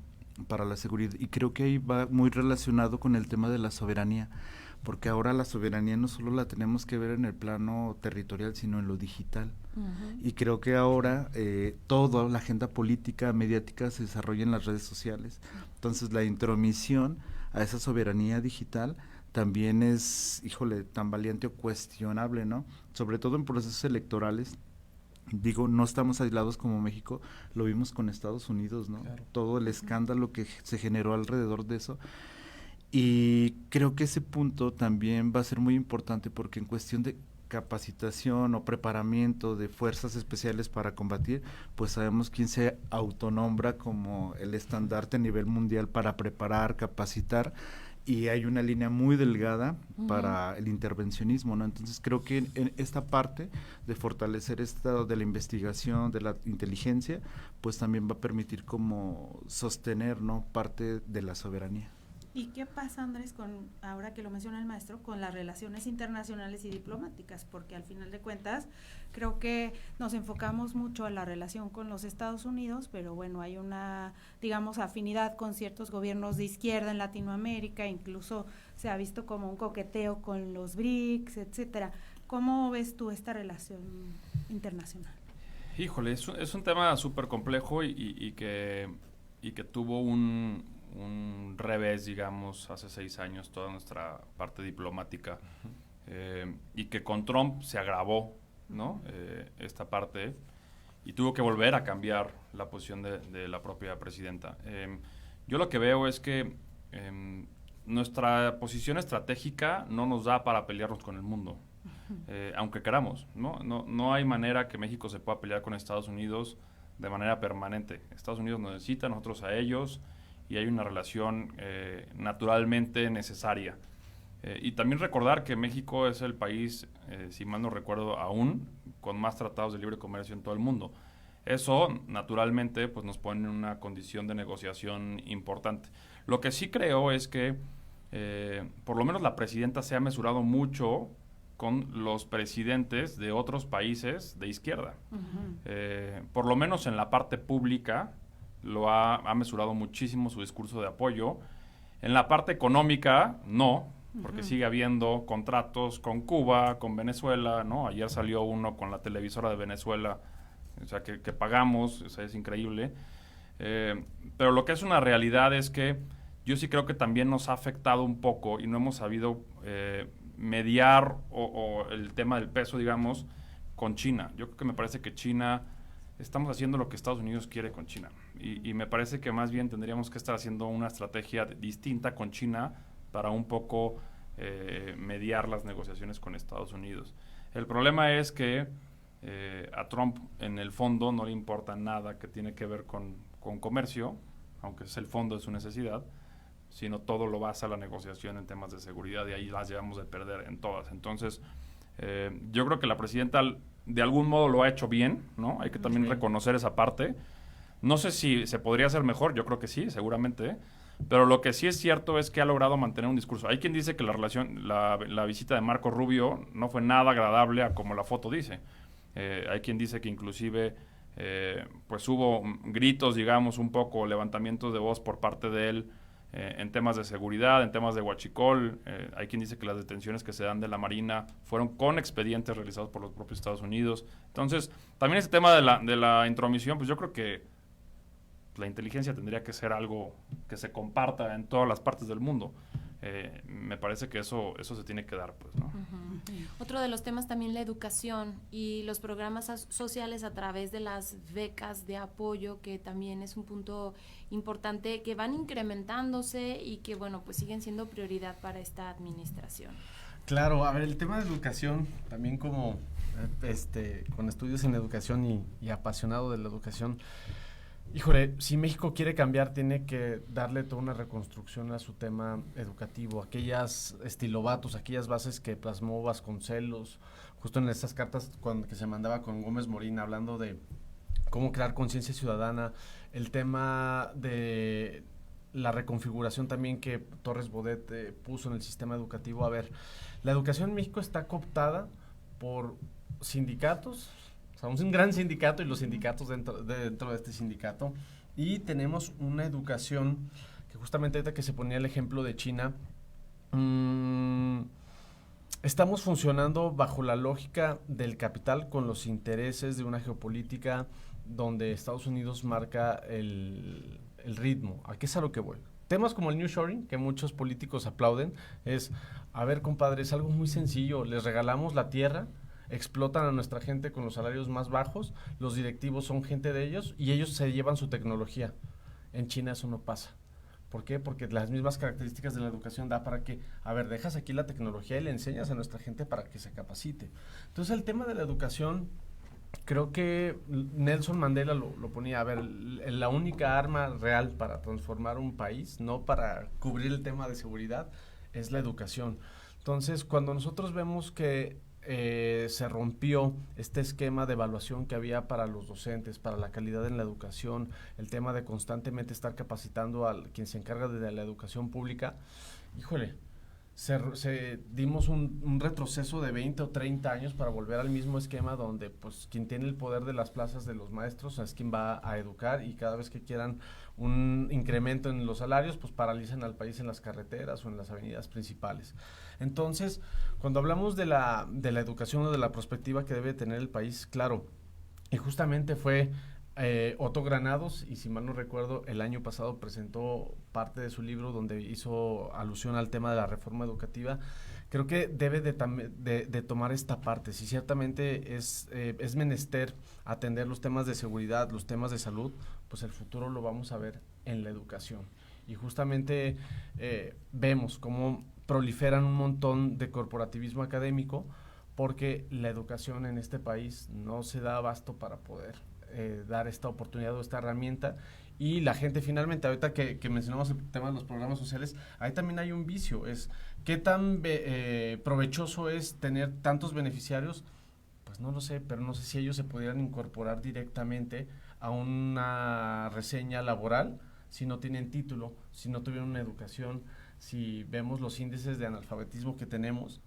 para la seguridad, y creo que ahí va muy relacionado con el tema de la soberanía, porque ahora la soberanía no solo la tenemos que ver en el plano territorial, sino en lo digital. Y creo que ahora toda la agenda política, mediática se desarrolla en las redes sociales. Entonces la intromisión a esa soberanía digital también es, tan valiente o cuestionable, ¿no? Sobre todo en procesos electorales. Digo, no estamos aislados como México, lo vimos con Estados Unidos, ¿no? Claro. Todo el escándalo que se generó alrededor de eso. Y creo que ese punto también va a ser muy importante, porque en cuestión de capacitación o preparamiento de fuerzas especiales para combatir, pues sabemos quién se autonombra como el estandarte a nivel mundial para preparar, capacitar, y hay una línea muy delgada para el intervencionismo, ¿no? Entonces creo que en esta parte de fortalecer esto de la investigación, de la inteligencia, pues también va a permitir como sostener, ¿no?, parte de la soberanía. ¿Y qué pasa, Andrés, ahora que lo menciona el maestro, con las relaciones internacionales y diplomáticas? Porque al final de cuentas creo que nos enfocamos mucho a la relación con los Estados Unidos, pero bueno, hay una, digamos, afinidad con ciertos gobiernos de izquierda en Latinoamérica, incluso se ha visto como un coqueteo con los BRICS, etcétera. ¿Cómo ves tú esta relación internacional? Híjole, es un tema súper complejo y que tuvo un revés, digamos, hace 6 años, toda nuestra parte diplomática, y que con Trump se agravó, ¿no? Esta parte, y tuvo que volver a cambiar la posición de la propia presidenta. Yo lo que veo es que nuestra posición estratégica no nos da para pelearnos con el mundo, aunque queramos, ¿no? No hay manera que México se pueda pelear con Estados Unidos de manera permanente. Estados Unidos nos necesita, nosotros a ellos, y hay una relación naturalmente necesaria. Y también recordar que México es el país, si mal no recuerdo aún, con más tratados de libre comercio en todo el mundo. Eso, naturalmente, pues nos pone en una condición de negociación importante. Lo que sí creo es que, por lo menos la presidenta se ha mesurado mucho con los presidentes de otros países de izquierda. Por lo menos en la parte pública, lo ha mesurado muchísimo su discurso de apoyo. En la parte económica, no, porque sigue habiendo contratos con Cuba, con Venezuela, ¿no? Ayer salió uno con la televisora de Venezuela, o sea, que pagamos, o sea, es increíble. Pero lo que es una realidad es que yo sí creo que también nos ha afectado un poco y no hemos sabido mediar o el tema del peso, digamos, con China. Yo creo que me parece que China... Estamos haciendo lo que Estados Unidos quiere con China y me parece que más bien tendríamos que estar haciendo una estrategia distinta con China para un poco mediar las negociaciones con Estados Unidos. El problema es que a Trump en el fondo no le importa nada que tiene que ver con comercio, aunque es el fondo de su necesidad, sino todo lo basa la negociación en temas de seguridad y ahí las llevamos de perder en todas. Entonces, yo creo que la presidenta de algún modo lo ha hecho bien, ¿no? Hay que también reconocer esa parte. No sé si se podría hacer mejor, yo creo que sí, seguramente, pero lo que sí es cierto es que ha logrado mantener un discurso. Hay quien dice que la visita de Marco Rubio no fue nada agradable a como la foto dice. Hay quien dice que inclusive pues hubo gritos, digamos, un poco levantamientos de voz por parte de él en temas de seguridad, en temas de huachicol. Hay quien dice que las detenciones que se dan de la Marina fueron con expedientes realizados por los propios Estados Unidos. Entonces, también ese tema de la intromisión, pues yo creo que la inteligencia tendría que ser algo que se comparta en todas las partes del mundo. Me parece que eso se tiene que dar, pues, ¿no? Otro de los temas también la educación y los programas sociales a través de las becas de apoyo, que también es un punto importante, que van incrementándose y que, bueno, pues siguen siendo prioridad para esta administración. Claro, a ver, el tema de educación, también como con estudios en educación y apasionado de la educación. Híjole, si México quiere cambiar, tiene que darle toda una reconstrucción a su tema educativo, aquellas estilobatos, aquellas bases que plasmó Vasconcelos, justo en estas cartas que se mandaba con Gómez Morín, hablando de cómo crear conciencia ciudadana, el tema de la reconfiguración también que Torres Bodet puso en el sistema educativo. A ver, la educación en México está cooptada por sindicatos, o sea, un gran sindicato y los sindicatos dentro de este sindicato, y tenemos una educación que justamente ahorita que se ponía el ejemplo de China, estamos funcionando bajo la lógica del capital con los intereses de una geopolítica donde Estados Unidos marca el ritmo. ¿A qué es a lo que voy? Temas como el nearshoring, que muchos políticos aplauden, es, a ver, compadre, es algo muy sencillo, les regalamos la tierra, explotan a nuestra gente con los salarios más bajos, los directivos son gente de ellos y ellos se llevan su tecnología. En China eso no pasa. ¿Por qué? Porque las mismas características de la educación da para que, a ver, dejas aquí la tecnología y le enseñas a nuestra gente para que se capacite. Entonces el tema de la educación, creo que Nelson Mandela lo ponía, a ver, la única arma real para transformar un país, no para cubrir el tema de seguridad, es la educación. Entonces, cuando nosotros vemos que se rompió este esquema de evaluación que había para los docentes, para la calidad en la educación, el tema de constantemente estar capacitando a quien se encarga de la educación pública, híjole, dimos un retroceso de 20 o 30 años para volver al mismo esquema donde pues quien tiene el poder de las plazas de los maestros es quien va a educar, y cada vez que quieran un incremento en los salarios pues paralizan al país en las carreteras o en las avenidas principales. Entonces, cuando hablamos de la educación o de la perspectiva que debe tener el país, claro, y justamente fue Otto Granados, y si mal no recuerdo, el año pasado presentó parte de su libro donde hizo alusión al tema de la reforma educativa. Creo que debe de tomar esta parte. Si ciertamente es menester atender los temas de seguridad, los temas de salud, pues el futuro lo vamos a ver en la educación. Y justamente vemos cómo proliferan un montón de corporativismo académico, porque la educación en este país no se da abasto para poder dar esta oportunidad o esta herramienta, y la gente finalmente, ahorita que mencionamos el tema de los programas sociales, ahí también hay un vicio, es qué tan provechoso es tener tantos beneficiarios, pues no lo sé, pero no sé si ellos se pudieran incorporar directamente a una reseña laboral si no tienen título, si no tuvieron una educación. Si vemos los índices de analfabetismo que tenemos,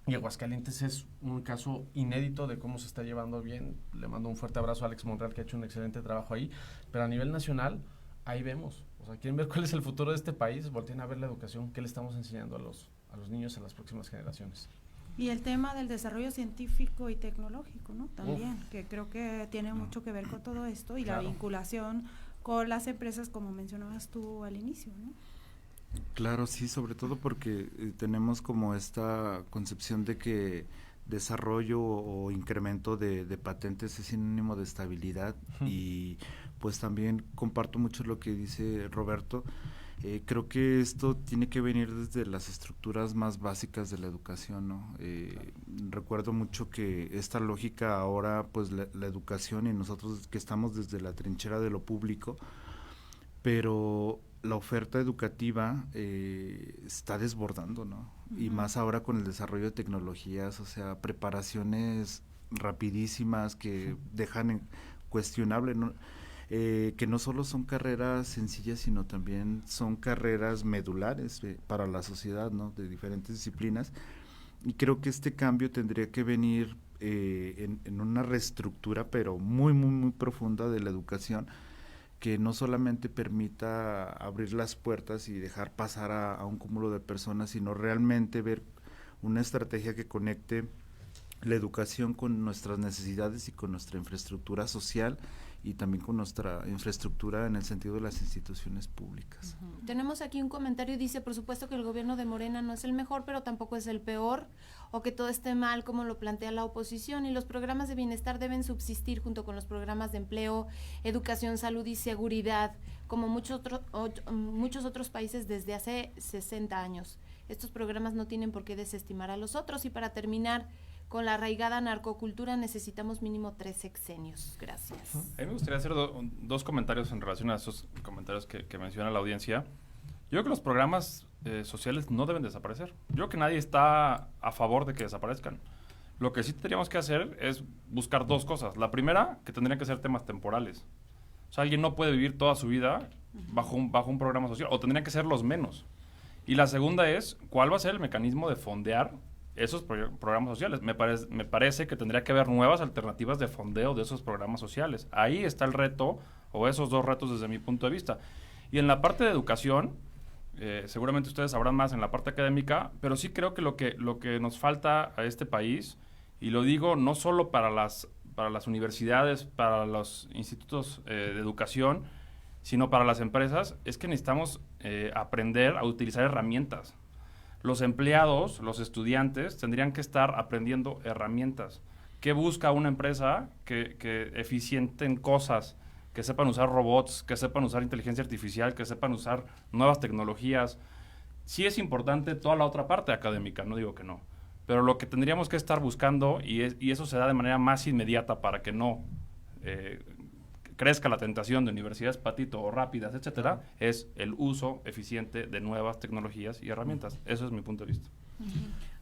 y Aguascalientes es un caso inédito de cómo se está llevando bien. Le mando un fuerte abrazo a Alex Monreal, que ha hecho un excelente trabajo ahí, pero a nivel nacional, ahí vemos. O sea, quieren ver cuál es el futuro de este país, volteen a ver la educación, qué le estamos enseñando a los niños, a las próximas generaciones. Y el tema del desarrollo científico y tecnológico, ¿no? También, que creo que tiene mucho que ver con todo esto, y la vinculación con las empresas, como mencionabas tú al inicio, ¿no? Claro, sí, sobre todo porque tenemos como esta concepción de que desarrollo o incremento de patentes es sinónimo de estabilidad, y pues también comparto mucho lo que dice Roberto. Creo que esto tiene que venir desde las estructuras más básicas de la educación, ¿no? Recuerdo mucho que esta lógica ahora, pues la educación y nosotros que estamos desde la trinchera de lo público, pero la oferta educativa está desbordando, ¿no? Y más ahora con el desarrollo de tecnologías, o sea, preparaciones rapidísimas que dejan cuestionable, ¿no? Que no solo son carreras sencillas, sino también son carreras medulares para la sociedad, ¿no? De diferentes disciplinas. Y creo que este cambio tendría que venir en una reestructura, pero muy, muy, muy profunda de la educación, que no solamente permita abrir las puertas y dejar pasar a un cúmulo de personas, sino realmente ver una estrategia que conecte la educación con nuestras necesidades y con nuestra infraestructura social y también con nuestra infraestructura en el sentido de las instituciones públicas. Tenemos aquí un comentario, dice, por supuesto que el gobierno de Morena no es el mejor, pero tampoco es el peor, o que todo esté mal como lo plantea la oposición, y los programas de bienestar deben subsistir junto con los programas de empleo, educación, salud y seguridad, como muchos otros países desde hace 60 años. Estos programas no tienen por qué desestimar a los otros, y para terminar, con la arraigada narcocultura necesitamos mínimo 3 sexenios. Gracias. A mí me gustaría hacer dos comentarios en relación a esos comentarios que menciona la audiencia. Yo creo que los programas sociales no deben desaparecer. Yo creo que nadie está a favor de que desaparezcan. Lo que sí tendríamos que hacer es buscar dos cosas. La primera, que tendrían que ser temas temporales. O sea, alguien no puede vivir toda su vida bajo un programa social, o tendrían que ser los menos. Y la segunda es, ¿cuál va a ser el mecanismo de fondear esos programas sociales? Me parece que tendría que haber nuevas alternativas de fondeo de esos programas sociales. Ahí está el reto, o esos dos retos desde mi punto de vista. Y en la parte de educación, seguramente ustedes sabrán más en la parte académica, pero sí creo que lo que nos falta a este país, y lo digo no solo para las universidades, para los institutos de educación, sino para las empresas, es que necesitamos aprender a utilizar herramientas. Los empleados, los estudiantes, tendrían que estar aprendiendo herramientas. ¿Qué busca una empresa? Que eficienten cosas, que sepan usar robots, que sepan usar inteligencia artificial, que sepan usar nuevas tecnologías. Sí es importante toda la otra parte académica, no digo que no. Pero lo que tendríamos que estar buscando, y eso se da de manera más inmediata para que no crezca la tentación de universidades patito o rápidas, etcétera, es el uso eficiente de nuevas tecnologías y herramientas. Eso es mi punto de vista.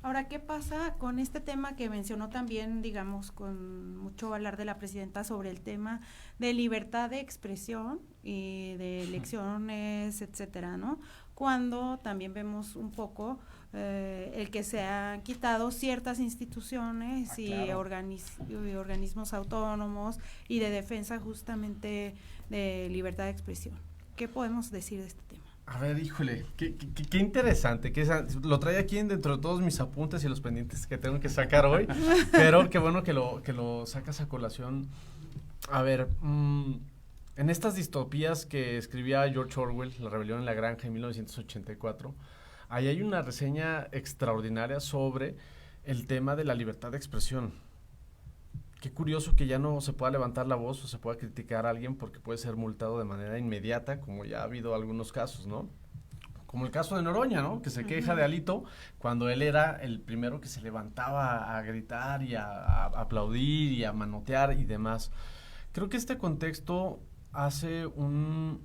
Ahora, ¿qué pasa con este tema que mencionó también, digamos, con mucho hablar de la presidenta sobre el tema de libertad de expresión y de elecciones, etcétera, ¿no? Cuando también vemos un poco el que se han quitado ciertas instituciones y organismos autónomos y de defensa justamente de libertad de expresión. ¿Qué podemos decir de este tema? A ver, híjole, qué interesante, lo traía aquí dentro de todos mis apuntes y los pendientes que tengo que sacar hoy, pero qué bueno que lo sacas a colación. A ver, en estas distopías que escribía George Orwell, La rebelión en la granja en 1984, ahí hay una reseña extraordinaria sobre el tema de la libertad de expresión. Qué curioso que ya no se pueda levantar la voz o se pueda criticar a alguien porque puede ser multado de manera inmediata, como ya ha habido algunos casos, ¿no? Como el caso de Noroña, ¿no? Que se queja de Alito cuando él era el primero que se levantaba a gritar y a aplaudir y a manotear y demás. Creo que este contexto hace una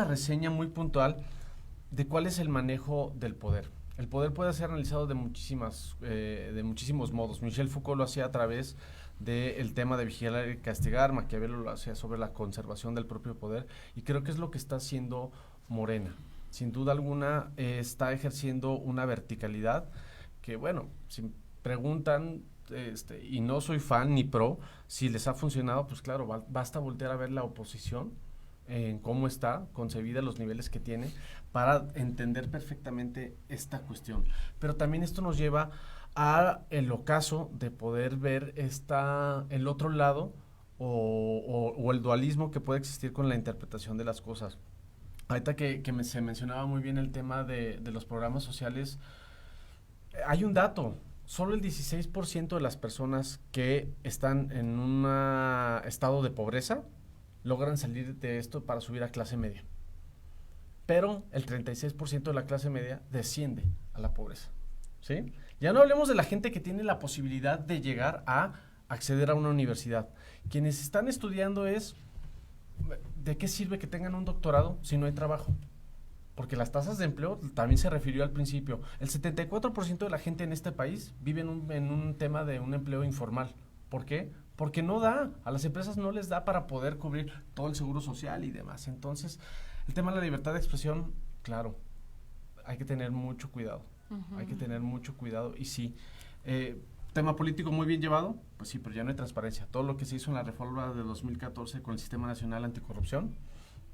reseña muy puntual de cuál es el manejo del poder. El poder puede ser analizado de muchísimos modos. Michel Foucault lo hacía a través del tema de vigilar y castigar, Maquiavelo lo hacía sobre la conservación del propio poder, y creo que es lo que está haciendo Morena. Sin duda alguna está ejerciendo una verticalidad que, bueno, si preguntan, y no soy fan ni pro, si les ha funcionado, pues claro, basta voltear a ver la oposición, en cómo está concebida, los niveles que tiene, para entender perfectamente esta cuestión. Pero también esto nos lleva a el ocaso de poder ver el otro lado o el dualismo que puede existir con la interpretación de las cosas. Ahorita que se mencionaba muy bien el tema de los programas sociales, hay un dato. Solo el 16% de las personas que están en un estado de pobreza logran salir de esto para subir a clase media. pero el 36% de la clase media desciende a la pobreza, ¿sí? Ya no hablemos de la gente que tiene la posibilidad de llegar a acceder a una universidad. Quienes están estudiando ¿de qué sirve que tengan un doctorado si no hay trabajo? Porque las tasas de empleo, también se refirió al principio, el 74% de la gente en este país vive en un tema de un empleo informal. ¿Por qué? Porque no da, a las empresas no les da para poder cubrir todo el seguro social y demás. Entonces, el tema de la libertad de expresión, claro, hay que tener mucho cuidado. Hay que tener mucho cuidado y sí, tema político muy bien llevado, pues sí, pero ya no hay transparencia. Todo lo que se hizo en la reforma de 2014 con el Sistema Nacional Anticorrupción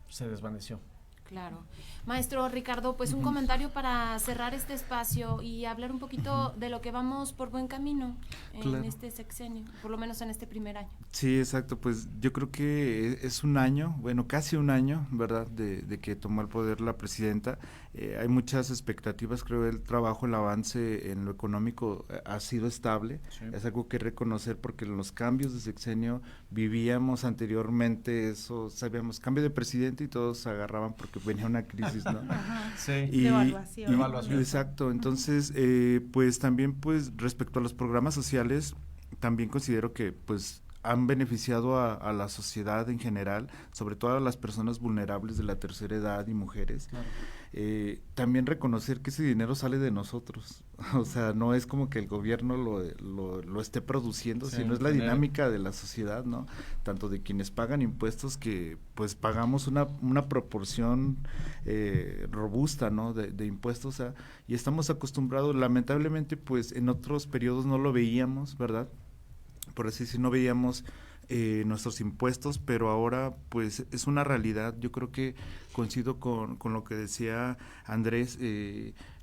se desvaneció. Claro. Maestro Ricardo, pues un comentario para cerrar este espacio y hablar un poquito de lo que vamos por buen camino en este sexenio, por lo menos en este primer año. Sí, exacto, pues yo creo que es un año, bueno, casi un año, ¿verdad?, de que tomó el poder la presidenta. Hay muchas expectativas, creo el trabajo, el avance en lo económico ha sido estable, sí. Es algo que reconocer porque en los cambios de sexenio vivíamos anteriormente eso, sabíamos, cambio de presidente y todos se agarraban porque venía una crisis, ¿no? Sí, devaluación. Exacto, entonces, pues también, pues, respecto a los programas sociales, también considero que, pues, han beneficiado a la sociedad en general, sobre todo a las personas vulnerables de la tercera edad y mujeres. Claro. También reconocer que ese dinero sale de nosotros, o sea, no es como que el gobierno lo esté produciendo, sí, sino es la dinámica de la sociedad, ¿no? Tanto de quienes pagan impuestos que pues pagamos una proporción robusta, ¿no? De impuestos, o sea, y estamos acostumbrados, lamentablemente pues en otros periodos no lo veíamos, ¿verdad? Por así decir, no veíamos nuestros impuestos, pero ahora pues es una realidad. Yo creo que coincido con lo que decía Andrés,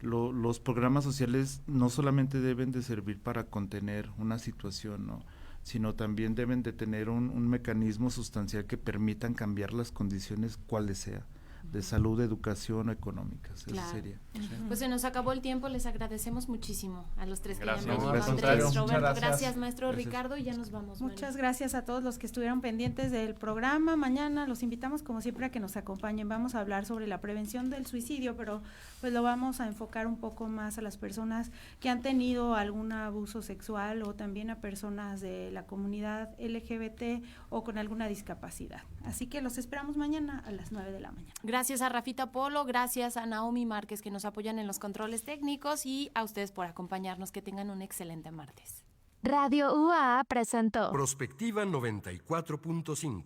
los programas sociales no solamente deben de servir para contener una situación, ¿no?, sino también deben de tener un mecanismo sustancial que permitan cambiar las condiciones cuales sea, de salud, educación o económicas. Claro. Eso sería. Pues se nos acabó el tiempo, les agradecemos muchísimo a los tres que gracias. han venido. Andrés, Roberto, gracias maestro Ricardo, y ya nos vamos. Muchas gracias a todos los que estuvieron pendientes del programa. Mañana los invitamos como siempre a que nos acompañen. Vamos a hablar sobre la prevención del suicidio, pero pues lo vamos a enfocar un poco más a las personas que han tenido algún abuso sexual o también a personas de la comunidad LGBT o con alguna discapacidad. Así que los esperamos mañana a las 9 de la mañana. Gracias a Rafita Polo, gracias a Naomi Márquez que nos apoyan en los controles técnicos y a ustedes por acompañarnos. Que tengan un excelente martes. Radio UA presentó Prospectiva 94.5.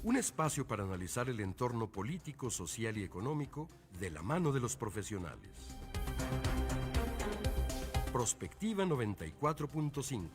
Un espacio para analizar el entorno político, social y económico de la mano de los profesionales. Prospectiva 94.5.